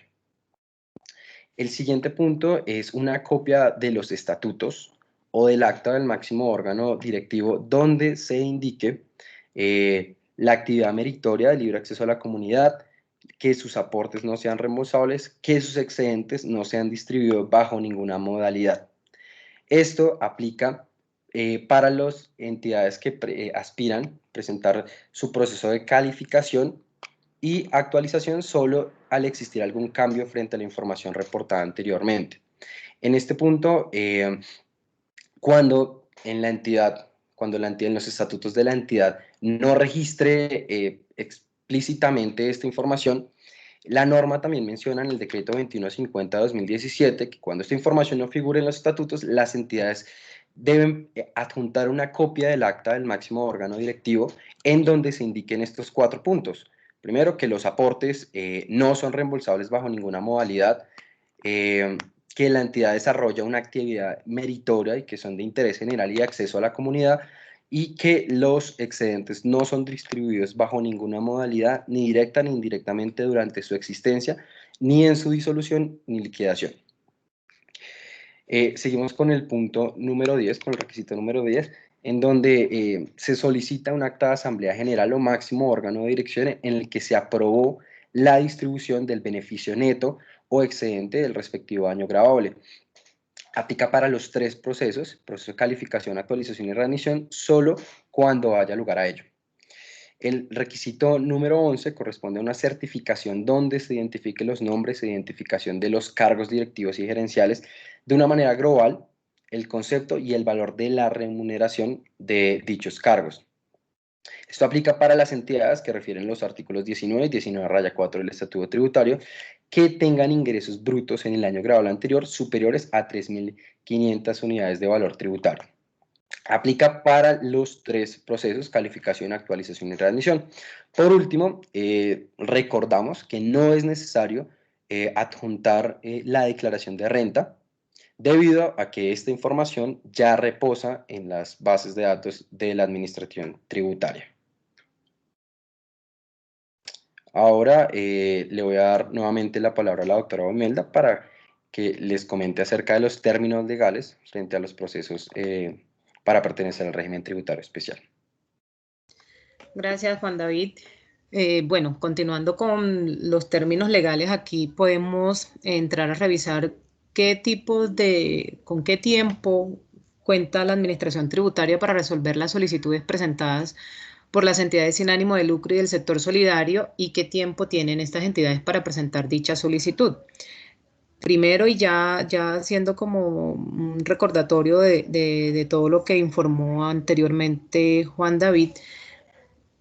El siguiente punto es una copia de los estatutos o del acta del máximo órgano directivo donde se indique la actividad meritoria de libre acceso a la comunidad, que sus aportes no sean reembolsables, que sus excedentes no sean distribuidos bajo ninguna modalidad. Esto aplica para las entidades que aspiran a presentar su proceso de calificación y actualización solo al existir algún cambio frente a la información reportada anteriormente. En este punto, cuando en los estatutos de la entidad no registre explícitamente esta información, la norma también menciona en el decreto 2150 de 2017 que cuando esta información no figure en los estatutos, las entidades deben adjuntar una copia del acta del máximo órgano directivo en donde se indiquen estos 4 puntos. Primero, que los aportes no son reembolsables bajo ninguna modalidad, que la entidad desarrolla una actividad meritoria y que son de interés general y de acceso a la comunidad, y que los excedentes no son distribuidos bajo ninguna modalidad, ni directa ni indirectamente durante su existencia, ni en su disolución ni liquidación. Seguimos con el punto número 10, con el requisito número 10, en donde se solicita un acta de Asamblea General o máximo órgano de dirección en el que se aprobó la distribución del beneficio neto o excedente del respectivo año gravable. Aplica para los 3 procesos, proceso de calificación, actualización y readmisión, solo cuando haya lugar a ello. El requisito número 11 corresponde a una certificación donde se identifiquen los nombres e identificación de los cargos directivos y gerenciales de una manera global, el concepto y el valor de la remuneración de dichos cargos. Esto aplica para las entidades que refieren los artículos 19 y 19-4 del Estatuto Tributario que tengan ingresos brutos en el año gravable anterior superiores a 3.500 unidades de valor tributario. Aplica para los 3 procesos: calificación, actualización y readmisión. Por último, recordamos que no es necesario adjuntar la declaración de renta, debido a que esta información ya reposa en las bases de datos de la Administración Tributaria. Ahora le voy a dar nuevamente la palabra a la doctora Imelda para que les comente acerca de los términos legales frente a los procesos para pertenecer al régimen tributario especial. Gracias, Juan David. Bueno, continuando con los términos legales, aquí podemos entrar a revisar con qué tiempo cuenta la Administración Tributaria para resolver las solicitudes presentadas por las entidades sin ánimo de lucro y del sector solidario, y qué tiempo tienen estas entidades para presentar dicha solicitud. Primero, y ya haciendo como un recordatorio de todo lo que informó anteriormente Juan David,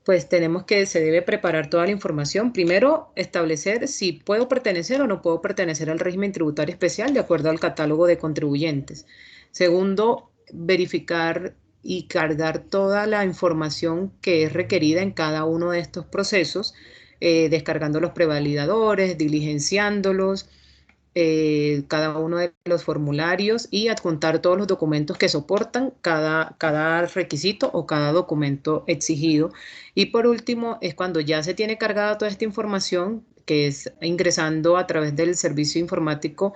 pues tenemos que se debe preparar toda la información. Primero, establecer si puedo pertenecer o no puedo pertenecer al régimen tributario especial de acuerdo al catálogo de contribuyentes. Segundo, verificar y cargar toda la información que es requerida en cada uno de estos procesos, descargando los prevalidadores, diligenciándolos, cada uno de los formularios, y adjuntar todos los documentos que soportan cada requisito o cada documento exigido. Y por último, es cuando ya se tiene cargada toda esta información, que es ingresando a través del servicio informático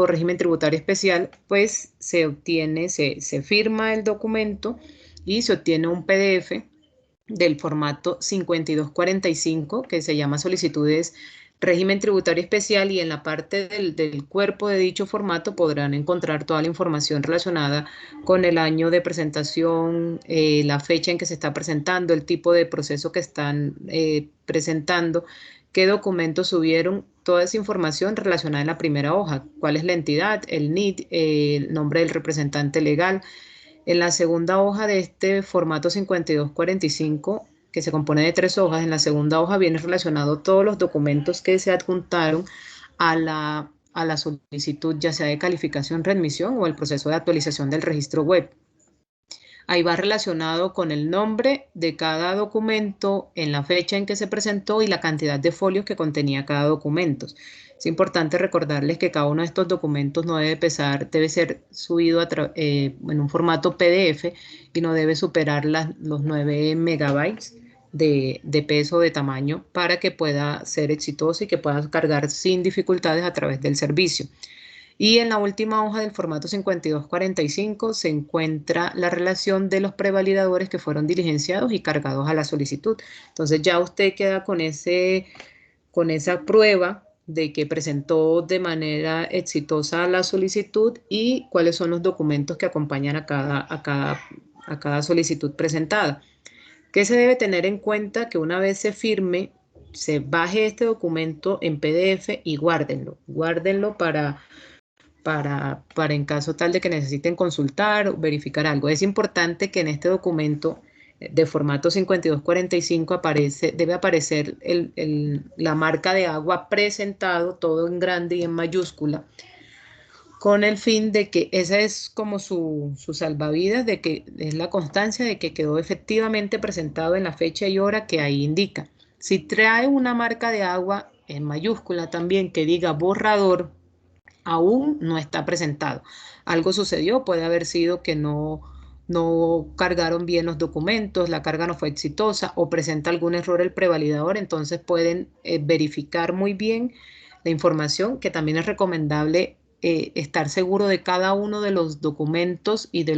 régimen tributario especial, pues se obtiene, se firma el documento y se obtiene un PDF del formato 5245 que se llama solicitudes régimen tributario especial, y en la parte del cuerpo de dicho formato podrán encontrar toda la información relacionada con el año de presentación, la fecha en que se está presentando, el tipo de proceso que están presentando, qué documentos subieron, toda esa información relacionada en la primera hoja, cuál es la entidad, el NID, el nombre del representante legal. En la segunda hoja de este formato 5245, que se compone de 3 hojas. En la segunda hoja viene relacionado todos los documentos que se adjuntaron a la solicitud, ya sea de calificación, readmisión o el proceso de actualización del registro web. Ahí va relacionado con el nombre de cada documento, en la fecha en que se presentó y la cantidad de folios que contenía cada documento. Es importante recordarles que cada uno de estos documentos no debe pesar, debe ser subido en un formato PDF y no debe superar los 9 megabytes de peso, de tamaño, para que pueda ser exitoso y que pueda cargar sin dificultades a través del servicio. Y en la última hoja del formato 5245 se encuentra la relación de los prevalidadores que fueron diligenciados y cargados a la solicitud. Entonces ya usted queda con esa prueba de que presentó de manera exitosa la solicitud y cuáles son los documentos que acompañan a cada solicitud presentada. ¿Qué se debe tener en cuenta? Que una vez se firme, se baje este documento en PDF y guárdenlo. Guárdenlo para en caso tal de que necesiten consultar o verificar algo. Es importante que en este documento de formato 5245 debe aparecer la marca de agua presentado, todo en grande y en mayúscula, con el fin de que esa es como su salvavidas, de que es la constancia de que quedó efectivamente presentado en la fecha y hora que ahí indica. Si trae una marca de agua en mayúscula también que diga borrador, aún no está presentado. Algo sucedió, puede haber sido que no cargaron bien los documentos, la carga no fue exitosa o presenta algún error el prevalidador, entonces pueden verificar muy bien la información, que también es recomendable estar seguro de cada uno de los documentos y de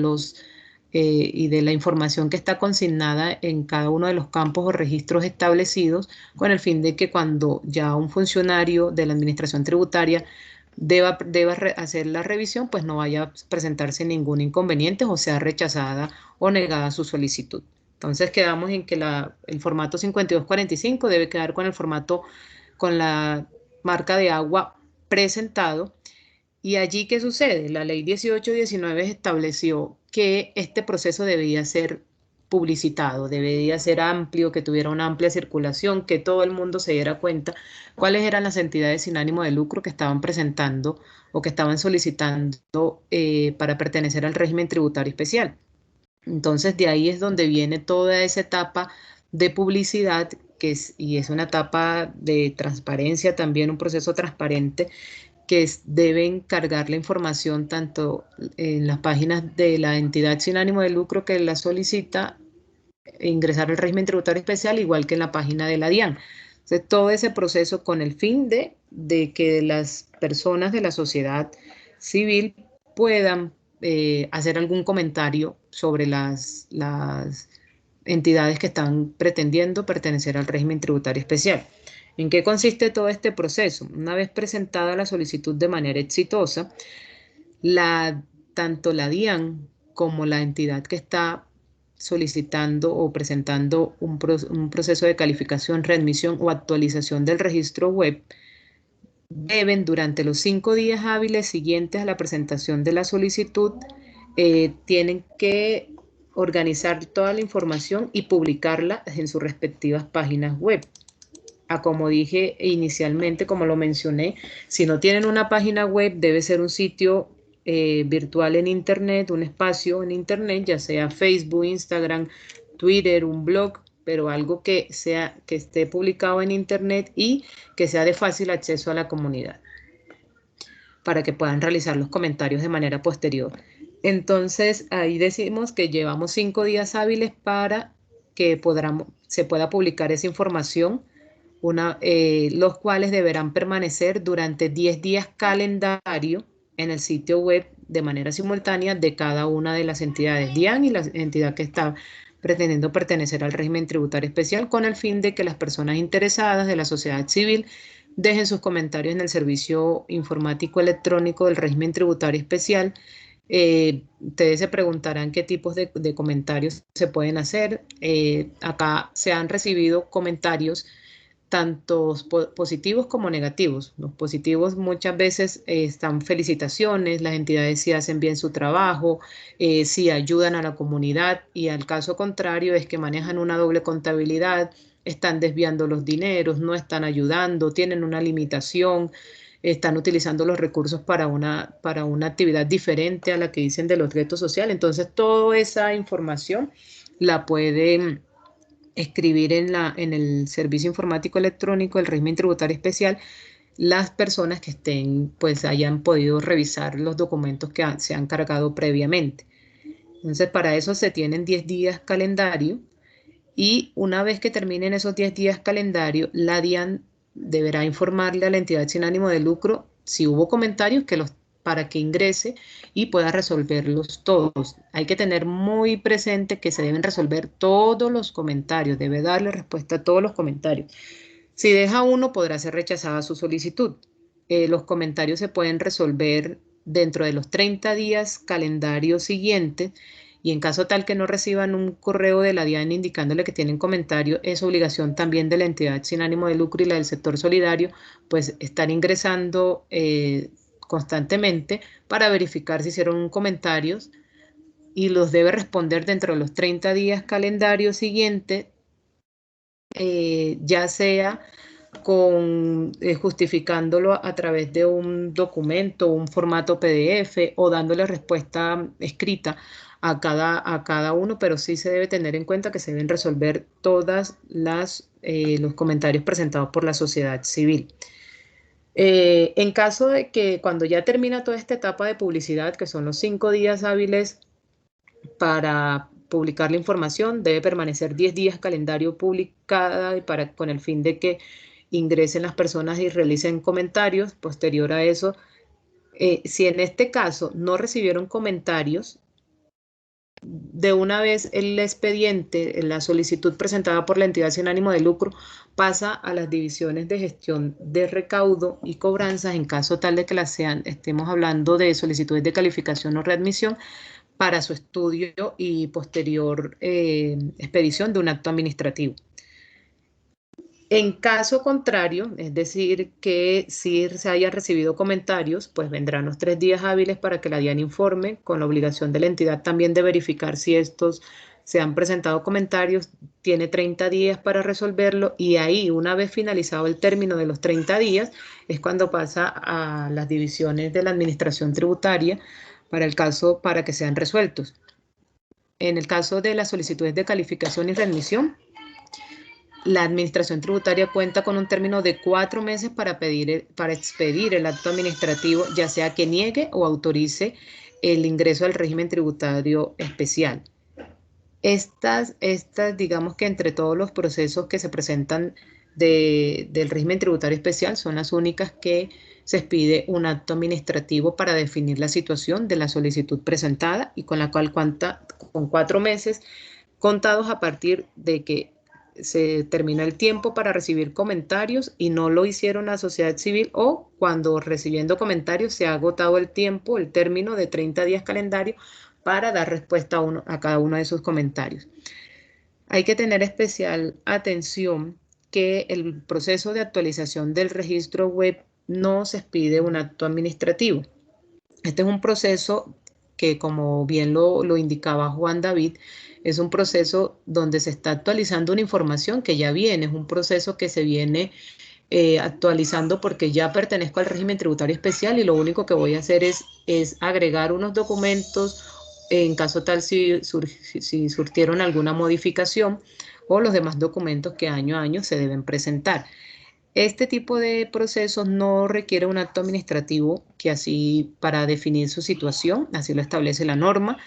la información que está consignada en cada uno de los campos o registros establecidos, con el fin de que cuando ya un funcionario de la administración tributaria deba hacer la revisión, pues no vaya a presentarse ningún inconveniente o sea rechazada o negada su solicitud. Entonces quedamos en que el formato 5245 debe quedar con el formato, con la marca de agua presentado. Y allí, ¿qué sucede? La ley 1819 estableció que este proceso debía ser publicitado, debía ser amplio, que tuviera una amplia circulación, que todo el mundo se diera cuenta cuáles eran las entidades sin ánimo de lucro que estaban presentando o que estaban solicitando para pertenecer al régimen tributario especial. Entonces, de ahí es donde viene toda esa etapa de publicidad, y es una etapa de transparencia, también un proceso transparente, que deben cargar la información tanto en las páginas de la entidad sin ánimo de lucro que la solicita ingresar al régimen tributario especial, igual que en la página de la DIAN. Entonces, todo ese proceso con el fin de que las personas de la sociedad civil puedan hacer algún comentario sobre las entidades que están pretendiendo pertenecer al régimen tributario especial. ¿En qué consiste todo este proceso? Una vez presentada la solicitud de manera exitosa, tanto la DIAN como la entidad que está solicitando o presentando un proceso de calificación, readmisión o actualización del registro web deben, durante los 5 días hábiles siguientes a la presentación de la solicitud, tienen que organizar toda la información y publicarla en sus respectivas páginas web. Como dije inicialmente, como lo mencioné, si no tienen una página web, debe ser un sitio virtual en Internet, un espacio en Internet, ya sea Facebook, Instagram, Twitter, un blog, pero algo que esté publicado en Internet y que sea de fácil acceso a la comunidad, para que puedan realizar los comentarios de manera posterior. Entonces, ahí decimos que llevamos 5 días hábiles para que se pueda publicar esa información, los cuales deberán permanecer durante 10 días calendario en el sitio web de manera simultánea de cada una de las entidades DIAN y la entidad que está pretendiendo pertenecer al régimen tributario especial, con el fin de que las personas interesadas de la sociedad civil dejen sus comentarios en el servicio informático electrónico del régimen tributario especial. Ustedes se preguntarán qué tipos de comentarios se pueden hacer. Acá se han recibido comentarios tanto positivos como negativos. Los positivos muchas veces están felicitaciones, las entidades sí hacen bien su trabajo, sí ayudan a la comunidad, y al caso contrario es que manejan una doble contabilidad, están desviando los dineros, no están ayudando, tienen una limitación, están utilizando los recursos para una actividad diferente a la que dicen del objeto social. Entonces, toda esa información la pueden escribir en el servicio informático electrónico del régimen tributario especial las personas que pues hayan podido revisar los documentos que se han cargado previamente. Entonces, para eso se tienen 10 días calendario, y una vez que terminen esos 10 días calendario, la DIAN deberá informarle a la entidad sin ánimo de lucro si hubo comentarios para que ingrese y pueda resolverlos todos. Hay que tener muy presente que se deben resolver todos los comentarios, debe darle respuesta a todos los comentarios. Si deja uno, podrá ser rechazada su solicitud. Los comentarios se pueden resolver dentro de los 30 días calendario siguientes, y en caso tal que no reciban un correo de la DIAN indicándole que tienen comentario, es obligación también de la entidad sin ánimo de lucro y la del sector solidario, pues estar ingresando constantemente para verificar si hicieron comentarios, y los debe responder dentro de los 30 días calendario siguiente, ya sea justificándolo a través de un documento, un formato PDF, o dándole respuesta escrita a cada uno, pero sí se debe tener en cuenta que se deben resolver todas los comentarios presentados por la sociedad civil. En caso de que cuando ya termina toda esta etapa de publicidad, que son los 5 días hábiles para publicar la información, debe permanecer 10 días calendario publicada con el fin de que ingresen las personas y realicen comentarios. Posterior a eso, si en este caso no recibieron comentarios, de una vez el expediente, la solicitud presentada por la entidad sin ánimo de lucro, pasa a las divisiones de gestión de recaudo y cobranzas, en caso tal de que estemos hablando de solicitudes de calificación o readmisión, para su estudio y posterior expedición de un acto administrativo. En caso contrario, es decir, que si se hayan recibido comentarios, pues vendrán los 3 días hábiles para que la DIAN informe, con la obligación de la entidad también de verificar si estos se han presentado comentarios. Tiene 30 días para resolverlo, y ahí, una vez finalizado el término de los 30 días, es cuando pasa a las divisiones de la administración tributaria para que sean resueltos. En el caso de las solicitudes de calificación y readmisión, la administración tributaria cuenta con un término de 4 meses para expedir el acto administrativo, ya sea que niegue o autorice el ingreso al régimen tributario especial. Estas, digamos que entre todos los procesos que se presentan del régimen tributario especial, son las únicas que se expide un acto administrativo para definir la situación de la solicitud presentada, y con la cual cuenta con 4 meses contados a partir de que se terminó el tiempo para recibir comentarios y no lo hicieron la sociedad civil, o cuando recibiendo comentarios se ha agotado el tiempo, el término de 30 días calendario para dar respuesta a cada uno de sus comentarios. Hay que tener especial atención que el proceso de actualización del registro web no se expide un acto administrativo. Este es un proceso que, como bien lo indicaba Juan David, es un proceso donde se está actualizando una información que ya viene, es un proceso que se viene actualizando porque ya pertenezco al régimen tributario especial, y lo único que voy a hacer es agregar unos documentos en caso tal si surtieron alguna modificación, o los demás documentos que año a año se deben presentar. Este tipo de procesos no requiere un acto administrativo para definir su situación, así lo establece la norma.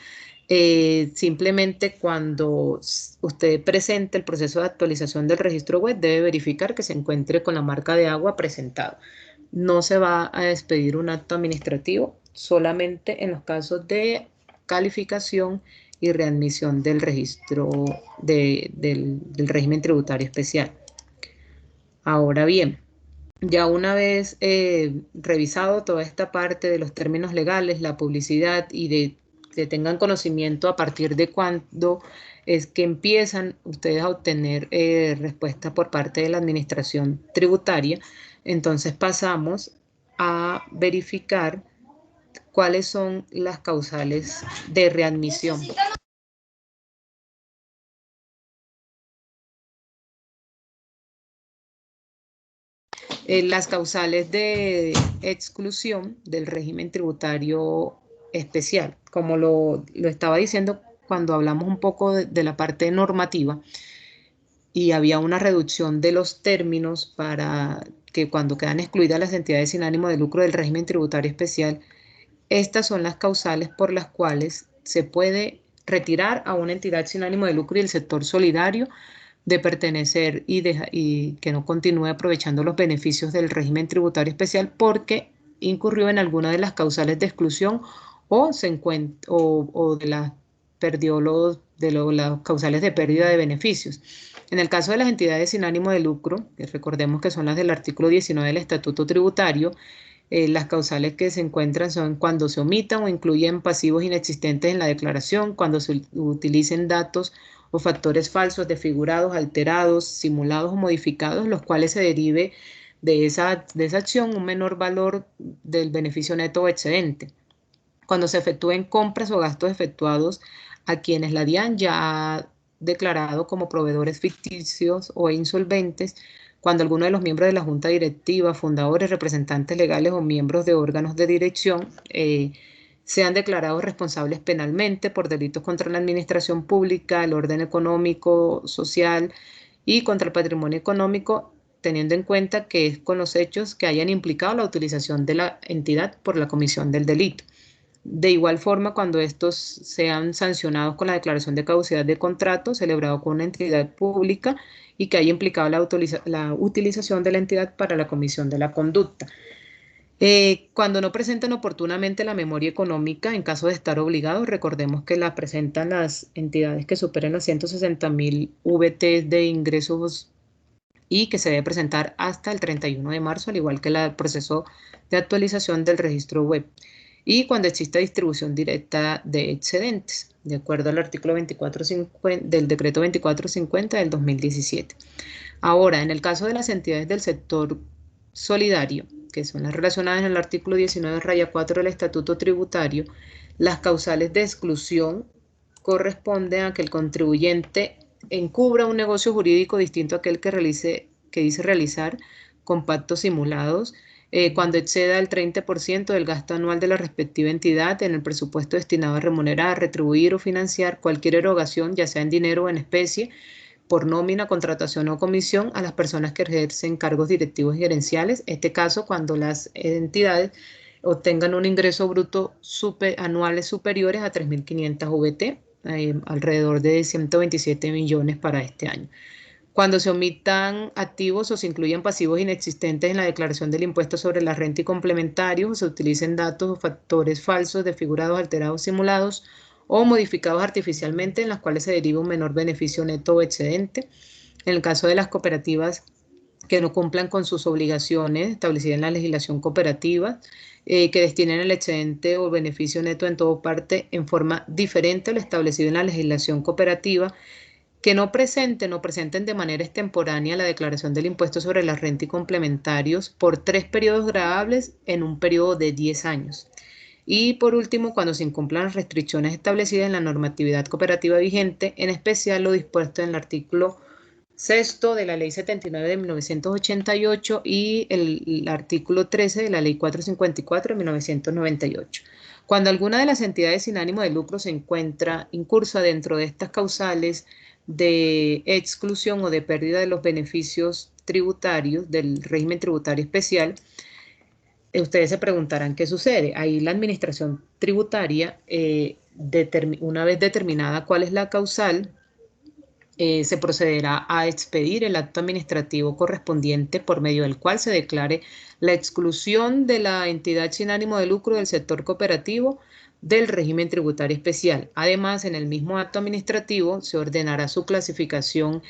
Simplemente cuando usted presente el proceso de actualización del registro web, debe verificar que se encuentre con la marca de agua presentado. No se va a expedir un acto administrativo, solamente en los casos de calificación y readmisión del registro del régimen tributario especial. Ahora bien, ya una vez revisado toda esta parte de los términos legales, la publicidad, y de que tengan conocimiento a partir de cuándo es que empiezan ustedes a obtener respuesta por parte de la administración tributaria. Entonces pasamos a verificar cuáles son las causales de readmisión. Las causales de exclusión del régimen tributario especial, como lo estaba diciendo cuando hablamos un poco de la parte normativa, y había una reducción de los términos para que cuando quedan excluidas las entidades sin ánimo de lucro del régimen tributario especial, estas son las causales por las cuales se puede retirar a una entidad sin ánimo de lucro y el sector solidario de pertenecer y que no continúe aprovechando los beneficios del régimen tributario especial porque incurrió en alguna de las causales de exclusión o se encuentra o de las perdió las causales de pérdida de beneficios. En el caso de las entidades sin ánimo de lucro, que recordemos que son las del artículo 19 del Estatuto Tributario, las causales que se encuentran son cuando se omitan o incluyen pasivos inexistentes en la declaración, cuando se utilicen datos o factores falsos, desfigurados, alterados, simulados o modificados, los cuales se derive de esa acción un menor valor del beneficio neto o excedente. Cuando se efectúen compras o gastos efectuados a quienes la DIAN ya ha declarado como proveedores ficticios o insolventes, cuando alguno de los miembros de la junta directiva, fundadores, representantes legales o miembros de órganos de dirección sean declarados responsables penalmente por delitos contra la administración pública, el orden económico, social y contra el patrimonio económico, teniendo en cuenta que es con los hechos que hayan implicado la utilización de la entidad por la comisión del delito. De igual forma, cuando estos sean sancionados con la declaración de caducidad de contrato celebrado con una entidad pública y que haya implicado la utilización de la entidad para la comisión de la conducta. Cuando no presentan oportunamente la memoria económica, en caso de estar obligados, recordemos que la presentan las entidades que superen las 160.000 VT de ingresos y que se debe presentar hasta el 31 de marzo, al igual que el proceso de actualización del registro web. Y cuando exista distribución directa de excedentes, de acuerdo al artículo 2450 del decreto 2450 del 2017. Ahora, en el caso de las entidades del sector solidario, que son las relacionadas en el artículo 19-4 del Estatuto Tributario, las causales de exclusión corresponden a que el contribuyente encubra un negocio jurídico distinto a aquel que dice realizar con pactos simulados, cuando exceda el 30% del gasto anual de la respectiva entidad en el presupuesto destinado a remunerar, retribuir o financiar cualquier erogación, ya sea en dinero o en especie, por nómina, contratación o comisión a las personas que ejercen cargos directivos y gerenciales. Este caso, cuando las entidades obtengan un ingreso bruto anuales superiores a 3.500 VT, alrededor de 127 millones para este año. Cuando se omitan activos o se incluyen pasivos inexistentes en la declaración del impuesto sobre la renta y complementarios, o se utilicen datos o factores falsos, desfigurados, alterados, simulados o modificados artificialmente en las cuales se deriva un menor beneficio neto o excedente. En el caso de las cooperativas que no cumplan con sus obligaciones establecidas en la legislación cooperativa, que destinen el excedente o beneficio neto en toda parte en forma diferente a lo establecido en la legislación cooperativa, que no presenten de manera extemporánea la declaración del impuesto sobre la renta y complementarios por 3 periodos gravables en un periodo de 10 años. Y por último, cuando se incumplan las restricciones establecidas en la normatividad cooperativa vigente, en especial lo dispuesto en el artículo 6º de la Ley 79 de 1988 y el artículo 13 de la Ley 454 de 1998. Cuando alguna de las entidades sin ánimo de lucro se encuentra incursa dentro de estas causales de exclusión o de pérdida de los beneficios tributarios del régimen tributario especial, ustedes se preguntarán qué sucede. Ahí la administración tributaria, una vez determinada cuál es la causal, se procederá a expedir el acto administrativo correspondiente por medio del cual se declare la exclusión de la entidad sin ánimo de lucro del sector cooperativo del régimen tributario especial. Además, en el mismo acto administrativo se ordenará su clasificación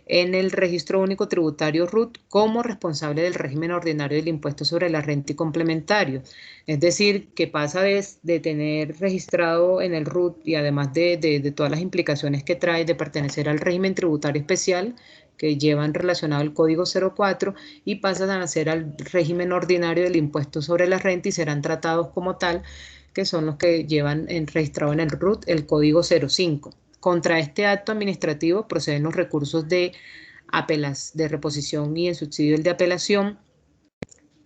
en el Registro Único Tributario RUT como responsable del régimen ordinario del impuesto sobre la renta y complementario. Es decir, que pasa de tener registrado en el RUT y además de todas las implicaciones que trae de pertenecer al régimen tributario especial que llevan relacionado el Código 04 y pasan a ser al régimen ordinario del impuesto sobre la renta y serán tratados como tal, que son los que llevan registrado en el RUT el Código 05. Contra este acto administrativo proceden los recursos de reposición y en subsidio de apelación,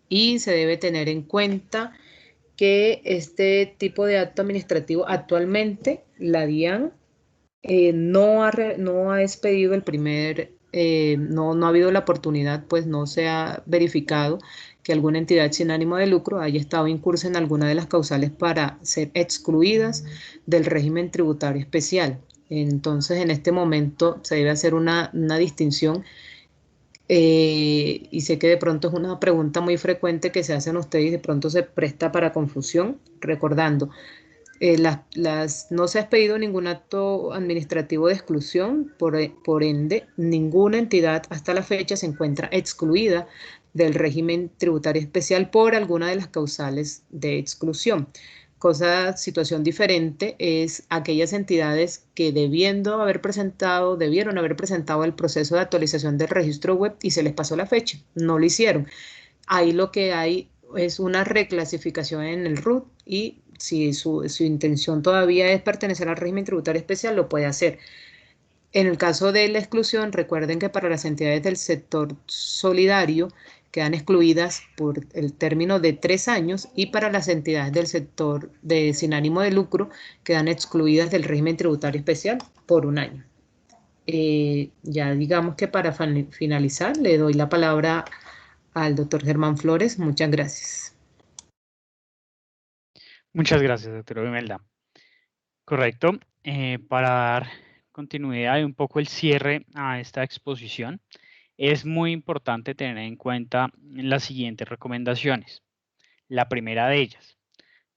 y se debe tener en cuenta que este tipo de acto administrativo actualmente la DIAN no ha expedido el primer, no ha habido la oportunidad, pues no se ha verificado que alguna entidad sin ánimo de lucro haya estado incursa en alguna de las causales para ser excluidas del régimen tributario especial. Entonces, en este momento se debe hacer una distinción, y sé que de pronto es una pregunta muy frecuente que se hacen ustedes y de pronto se presta para confusión, recordando. No se ha expedido ningún acto administrativo de exclusión, por ende, ninguna entidad hasta la fecha se encuentra excluida del régimen tributario especial por alguna de las causales de exclusión. Situación diferente es aquellas entidades que debieron haber presentado el proceso de actualización del registro web y se les pasó la fecha, no lo hicieron. Ahí lo que hay es una reclasificación en el RUT y si su intención todavía es pertenecer al régimen tributario especial, lo puede hacer. En el caso de la exclusión, recuerden que para las entidades del sector solidario quedan excluidas por el término de 3 años y para las entidades del sector sin ánimo de lucro quedan excluidas del régimen tributario especial por 1 año. Ya digamos que para finalizar, le doy la palabra al doctor Germán Flores. Muchas gracias. Muchas gracias, doctora Imelda. Correcto. Para dar continuidad y un poco el cierre a esta exposición, es muy importante tener en cuenta las siguientes recomendaciones. La primera de ellas,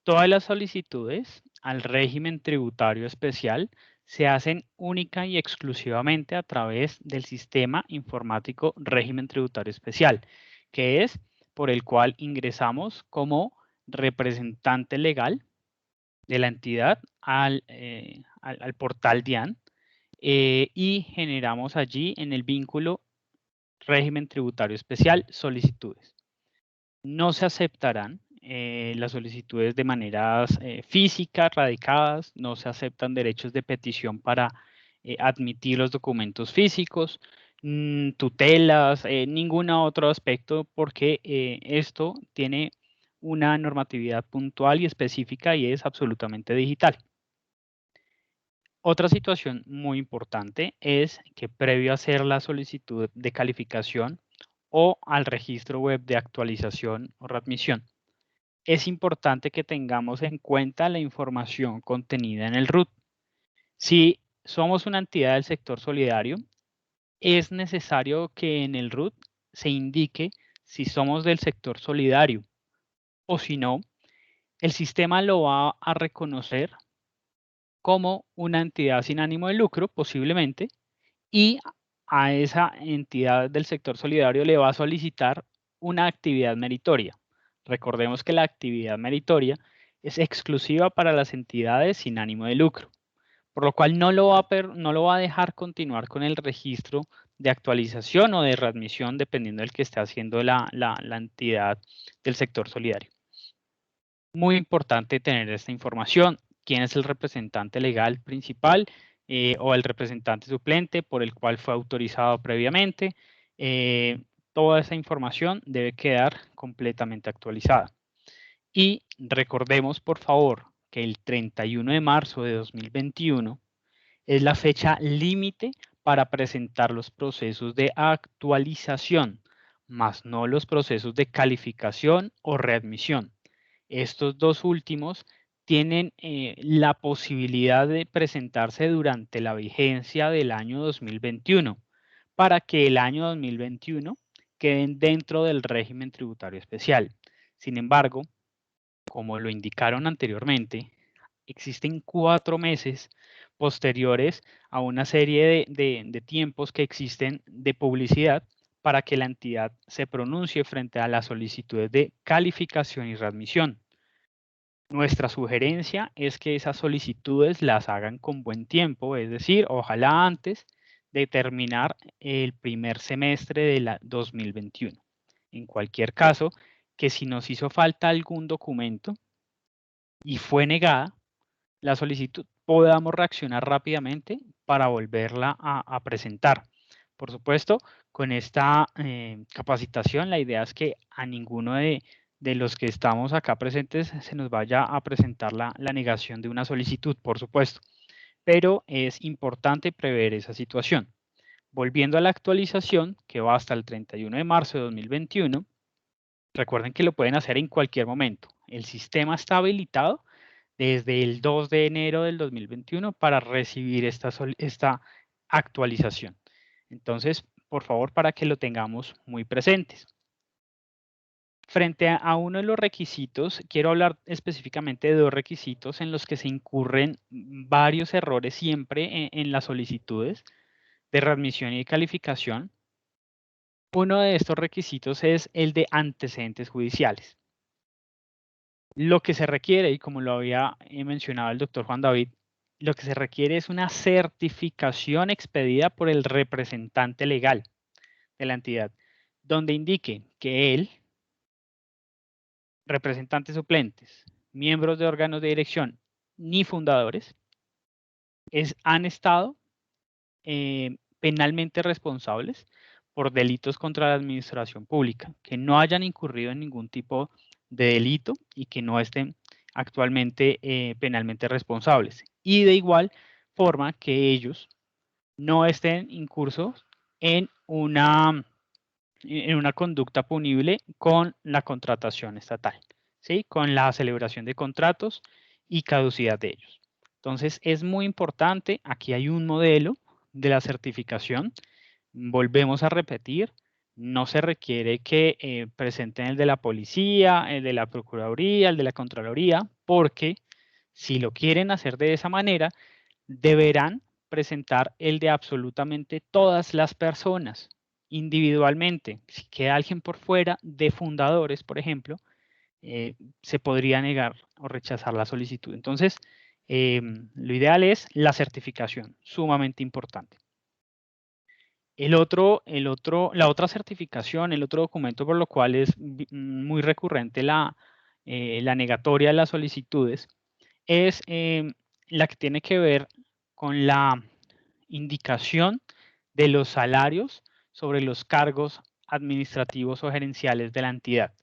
todas las solicitudes al régimen tributario especial se hacen única y exclusivamente a través del sistema informático régimen tributario especial, que es por el cual ingresamos como representante legal de la entidad al portal DIAN y generamos allí en el vínculo régimen tributario especial solicitudes. No se aceptarán las solicitudes de maneras físicas, radicadas, no se aceptan derechos de petición para admitir los documentos físicos, tutelas, ningún otro aspecto, porque esto tiene una normatividad puntual y específica y es absolutamente digital. Otra situación muy importante es que previo a hacer la solicitud de calificación o al registro web de actualización o readmisión, es importante que tengamos en cuenta la información contenida en el RUT. Si somos una entidad del sector solidario, es necesario que en el RUT se indique si somos del sector solidario o si no, el sistema lo va a reconocer como una entidad sin ánimo de lucro, posiblemente, y a esa entidad del sector solidario le va a solicitar una actividad meritoria. Recordemos que la actividad meritoria es exclusiva para las entidades sin ánimo de lucro, por lo cual no lo va a dejar continuar con el registro de actualización o de readmisión, dependiendo del que esté haciendo la entidad del sector solidario. Muy importante tener esta información. ¿Quién es el representante legal principal o el representante suplente por el cual fue autorizado previamente? Toda esa información debe quedar completamente actualizada. Y recordemos, por favor, que el 31 de marzo de 2021 es la fecha límite para presentar los procesos de actualización, más no los procesos de calificación o readmisión. Estos dos últimos tienen la posibilidad de presentarse durante la vigencia del año 2021 para que el año 2021 queden dentro del régimen tributario especial. Sin embargo, como lo indicaron anteriormente, existen 4 meses posteriores a una serie de tiempos que existen de publicidad para que la entidad se pronuncie frente a las solicitudes de calificación y readmisión. Nuestra sugerencia es que esas solicitudes las hagan con buen tiempo, es decir, ojalá antes de terminar el primer semestre de la 2021. En cualquier caso, que si nos hizo falta algún documento y fue negada la solicitud, podamos reaccionar rápidamente para volverla a presentar. Por supuesto, con esta capacitación, la idea es que a ninguno de los que estamos acá presentes se nos vaya a presentar la negación de una solicitud, por supuesto. Pero es importante prever esa situación. Volviendo a la actualización, que va hasta el 31 de marzo de 2021, recuerden que lo pueden hacer en cualquier momento. El sistema está habilitado desde el 2 de enero del 2021 para recibir esta actualización. Entonces, por favor, para que lo tengamos muy presentes. Frente a uno de los requisitos, quiero hablar específicamente de 2 requisitos en los que se incurren varios errores siempre en las solicitudes de readmisión y de calificación. Uno de estos requisitos es el de antecedentes judiciales. Lo que se requiere, y como lo había mencionado el doctor Juan David, lo que se requiere es una certificación expedida por el representante legal de la entidad, donde indique que él, representantes suplentes, miembros de órganos de dirección, ni fundadores, han estado penalmente responsables por delitos contra la administración pública, que no hayan incurrido en ningún tipo de delito y que no estén actualmente penalmente responsables. Y de igual forma que ellos no estén incursos en una conducta punible con la contratación estatal, ¿sí? Con la celebración de contratos y caducidad de ellos. Entonces, es muy importante, aquí hay un modelo de la certificación. Volvemos a repetir, no se requiere que presenten el de la policía, el de la procuraduría, el de la contraloría, porque si lo quieren hacer de esa manera, deberán presentar el de absolutamente todas las personas individualmente. Si queda alguien por fuera de fundadores, por ejemplo, se podría negar o rechazar la solicitud. Entonces, lo ideal es la certificación, sumamente importante. La otra certificación, el otro documento por lo cual es muy recurrente la negatoria de las solicitudes, es la que tiene que ver con la indicación de los salarios sobre los cargos administrativos o gerenciales de la entidad.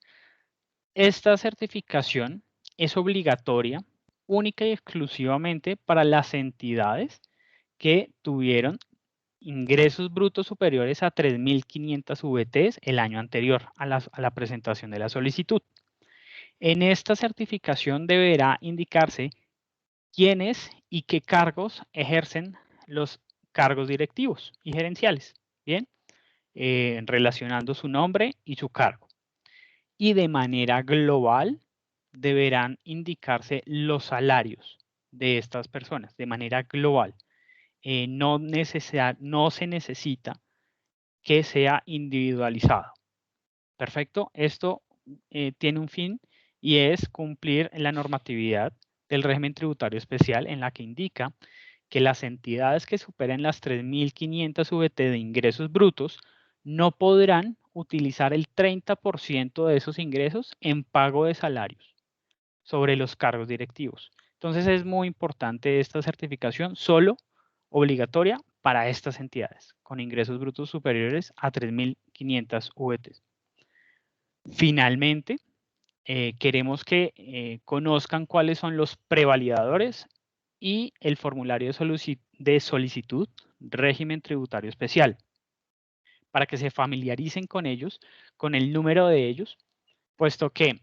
Esta certificación es obligatoria única y exclusivamente para las entidades que tuvieron ingresos brutos superiores a 3.500 VTs el año anterior a la presentación de la solicitud. En esta certificación deberá indicarse quiénes y qué cargos ejercen los cargos directivos y gerenciales, ¿bien? Relacionando su nombre y su cargo. Y de manera global deberán indicarse los salarios de estas personas, de manera global. No se necesita que sea individualizado. Perfecto. Esto tiene un fin y es cumplir la normatividad del régimen tributario especial en la que indica que las entidades que superen las 3.500 VT de ingresos brutos no podrán utilizar el 30% de esos ingresos en pago de salarios sobre los cargos directivos. Entonces es muy importante esta certificación, solo obligatoria para estas entidades con ingresos brutos superiores a 3.500 VT. Finalmente, queremos que conozcan cuáles son los prevalidadores y el formulario de solicitud régimen tributario especial, para que se familiaricen con ellos, con el número de ellos, puesto que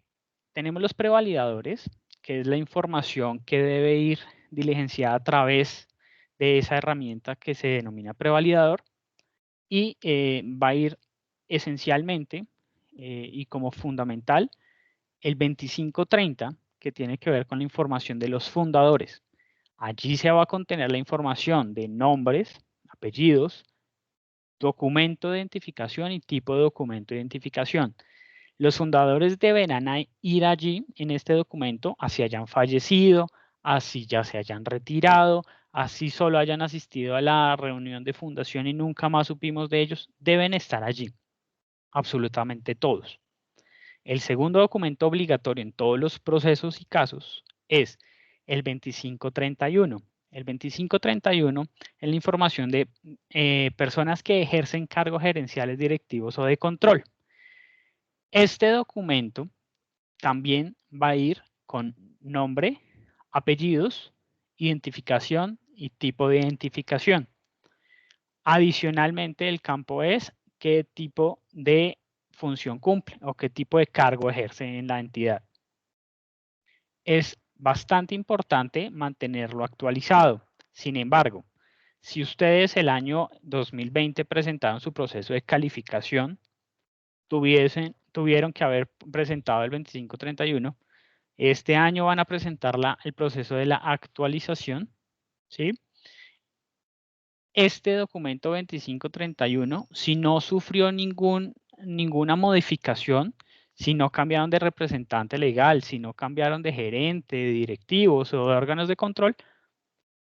tenemos los prevalidadores, que es la información que debe ir diligenciada a través de esa herramienta que se denomina prevalidador, y va a ir esencialmente y como fundamental el 2530, que tiene que ver con la información de los fundadores. Allí se va a contener la información de nombres, apellidos, documento de identificación y tipo de documento de identificación. Los fundadores deberán ir allí en este documento, así hayan fallecido, así ya se hayan retirado, así solo hayan asistido a la reunión de fundación y nunca más supimos de ellos, deben estar allí, absolutamente todos. El segundo documento obligatorio en todos los procesos y casos es el 2531. El 2531 es la información de personas que ejercen cargos gerenciales, directivos o de control. Este documento también va a ir con nombre, apellidos, identificación y tipo de identificación. Adicionalmente, el campo es qué tipo de función cumple o qué tipo de cargo ejerce en la entidad. Es bastante importante mantenerlo actualizado. Sin embargo, si ustedes el año 2020 presentaron su proceso de calificación, tuvieron que haber presentado el 2531, este año van a presentar el proceso de la actualización, ¿sí? Este documento 2531, si no sufrió ninguna modificación, si no cambiaron de representante legal, si no cambiaron de gerente, de directivos o de órganos de control,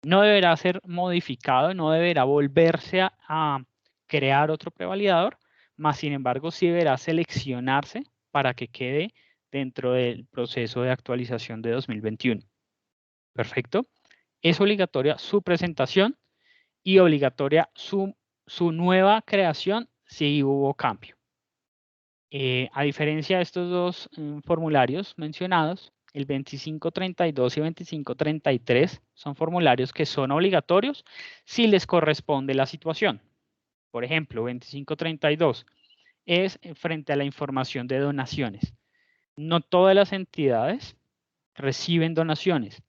no deberá ser modificado, no deberá volverse a crear otro prevalidador, más sin embargo sí deberá seleccionarse para que quede dentro del proceso de actualización de 2021. Perfecto. Es obligatoria su presentación y obligatoria su nueva creación si hubo cambio. A diferencia de estos dos formularios mencionados, el 2532 y 2533 son formularios que son obligatorios si les corresponde la situación. Por ejemplo, 2532 es frente a la información de donaciones. No todas las entidades reciben donaciones,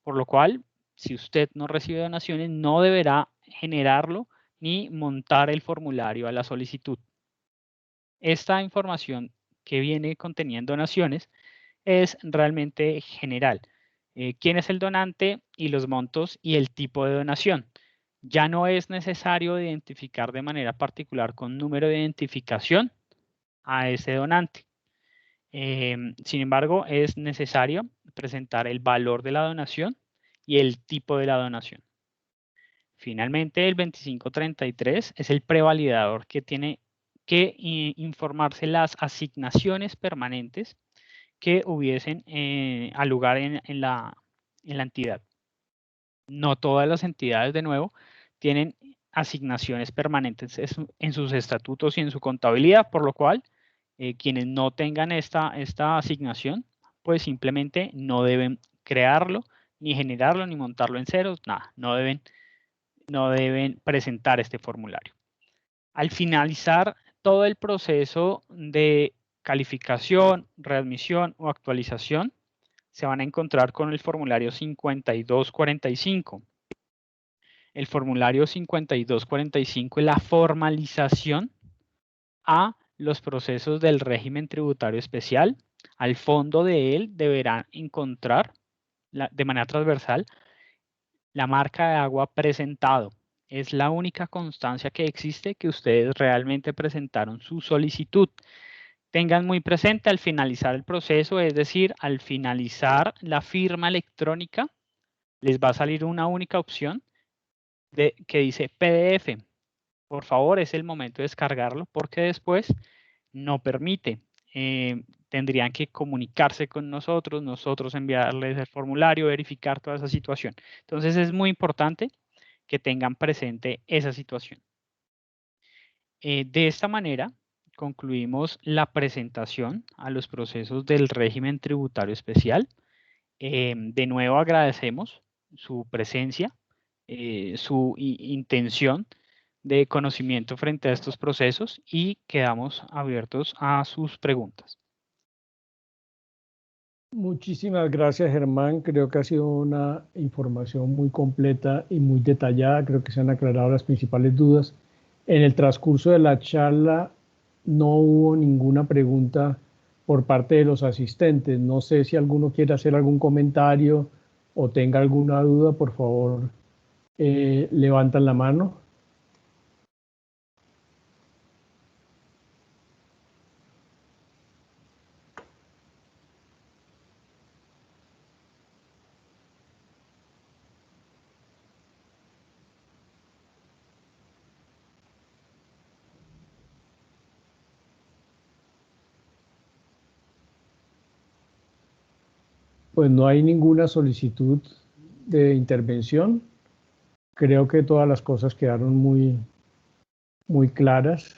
por lo cual, si usted no recibe donaciones, no deberá generarlo ni montar el formulario a la solicitud. Esta información que viene contenida en donaciones es realmente general. ¿Quién es el donante y los montos y el tipo de donación? Ya no es necesario identificar de manera particular con número de identificación a ese donante. Sin embargo, es necesario presentar el valor de la donación y el tipo de la donación. Finalmente, el 2533 es el prevalidador que tiene que informarse las asignaciones permanentes que hubiesen al lugar en la entidad. No todas las entidades, de nuevo, tienen asignaciones permanentes en sus estatutos y en su contabilidad, por lo cual quienes no tengan esta asignación, pues simplemente no deben crearlo, ni generarlo, ni montarlo en ceros, nada, no deben presentar este formulario. Al finalizar todo el proceso de calificación, readmisión o actualización, se van a encontrar con el formulario 5245. El formulario 5245 es la formalización a los procesos del régimen tributario especial. Al fondo de él deberán encontrar de manera transversal la marca de agua presentado. Es la única constancia que existe que ustedes realmente presentaron su solicitud. Tengan muy presente al finalizar el proceso, es decir, al finalizar la firma electrónica, les va a salir una única opción que dice PDF. Por favor, es el momento de descargarlo porque después no permite. Tendrían que comunicarse con nosotros enviarles el formulario, verificar toda esa situación. Entonces es muy importante que tengan presente esa situación. De esta manera, concluimos la presentación a los procesos del régimen tributario especial. De nuevo agradecemos su presencia, su intención de conocimiento frente a estos procesos y quedamos abiertos a sus preguntas. Muchísimas gracias, Germán. Creo que ha sido una información muy completa y muy detallada. Creo que se han aclarado las principales dudas. En el transcurso de la charla no hubo ninguna pregunta por parte de los asistentes. No sé si alguno quiere hacer algún comentario o tenga alguna duda, por favor, levantan la mano. Pues no hay ninguna solicitud de intervención. Creo que todas las cosas quedaron muy claras.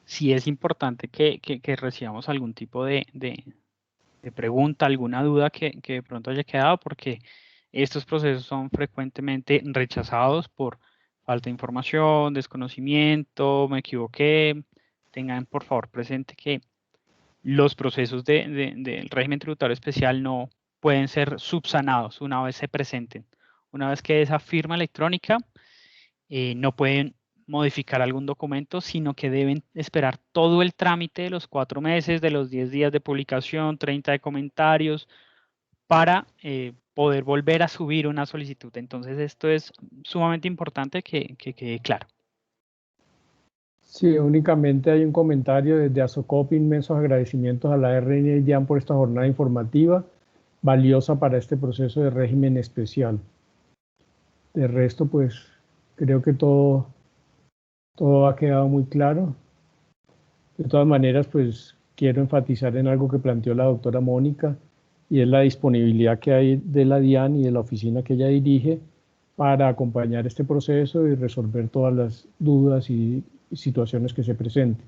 Sí es importante que recibamos algún tipo de pregunta, alguna duda que de pronto haya quedado, porque estos procesos son frecuentemente rechazados por falta de información, desconocimiento, me equivoqué. Tengan por favor presente que los procesos del régimen tributario especial no pueden ser subsanados una vez se presenten. Una vez que esa firma electrónica, no pueden modificar algún documento, sino que deben esperar todo el trámite de los 4 meses, de los 10 días de publicación, 30 de comentarios, para poder volver a subir una solicitud. Entonces, esto es sumamente importante que quede claro. Sí, únicamente hay un comentario desde Asocop, inmensos agradecimientos a la RN y DIAN por esta jornada informativa, valiosa para este proceso de régimen especial. De resto, pues, creo que todo ha quedado muy claro. De todas maneras, pues, quiero enfatizar en algo que planteó la doctora Mónica, y es la disponibilidad que hay de la DIAN y de la oficina que ella dirige para acompañar este proceso y resolver todas las dudas y situaciones que se presenten.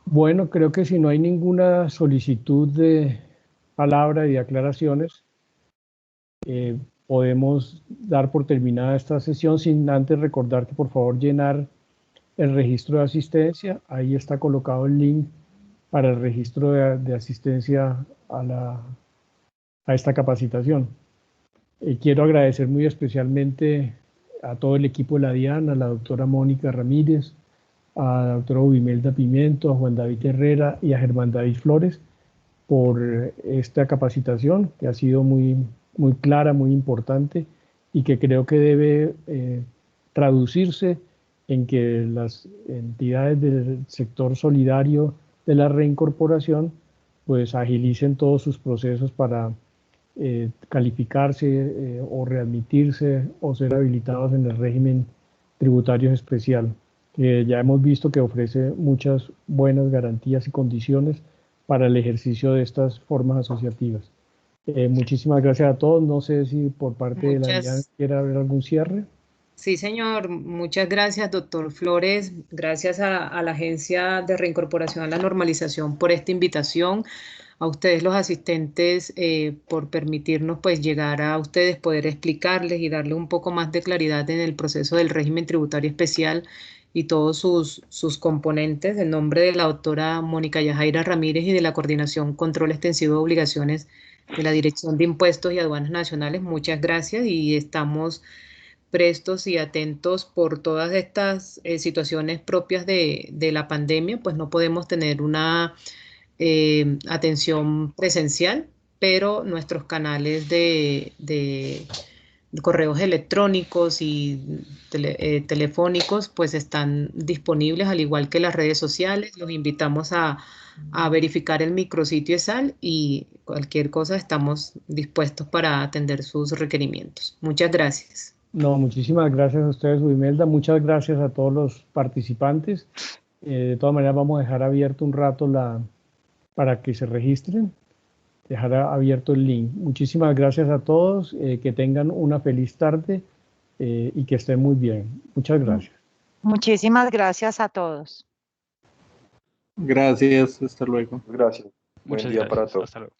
Bueno, creo que si no hay ninguna solicitud de palabra y de aclaraciones, podemos dar por terminada esta sesión, sin antes recordar que por favor llenar el registro de asistencia. Ahí está colocado el link para el registro de asistencia a esta capacitación. Quiero agradecer muy especialmente a todo el equipo de la DIAN, a la doctora Mónica Ramírez, a la doctora Ubimelda Pimiento, a Juan David Herrera y a Germán David Flores por esta capacitación, que ha sido muy clara, muy importante, y que creo que debe traducirse en que las entidades del sector solidario de la reincorporación pues agilicen todos sus procesos para calificarse o readmitirse o ser habilitados en el régimen tributario especial, que ya hemos visto que ofrece muchas buenas garantías y condiciones para el ejercicio de estas formas asociativas. Muchísimas gracias a todos. No sé si por parte de la DIAN quiere haber algún cierre. Sí, señor. Muchas gracias, doctor Flores. Gracias a la Agencia de Reincorporación a la Normalización por esta invitación. A ustedes, los asistentes, por permitirnos pues llegar a ustedes, poder explicarles y darle un poco más de claridad en el proceso del régimen tributario especial y todos sus componentes. En nombre de la doctora Mónica Yajaira Ramírez y de la Coordinación Control Extensivo de Obligaciones de la Dirección de Impuestos y Aduanas Nacionales, muchas gracias, y estamos prestos y atentos por todas estas situaciones propias de la pandemia. Pues no podemos tener una atención presencial, pero nuestros canales de correos electrónicos y telefónicos pues están disponibles, al igual que las redes sociales. Los invitamos a verificar el micrositio ESAL, y cualquier cosa estamos dispuestos para atender sus requerimientos. Muchas gracias. No, muchísimas gracias a ustedes, Ubimelda. Muchas gracias a todos los participantes. De todas maneras, vamos a dejar abierto un rato para que se registren. Dejar abierto el link. Muchísimas gracias a todos. Que tengan una feliz tarde y que estén muy bien. Muchas gracias. Muchísimas gracias a todos. Gracias, hasta luego. Gracias. Buen Muchas día gracias. para todos. Hasta luego.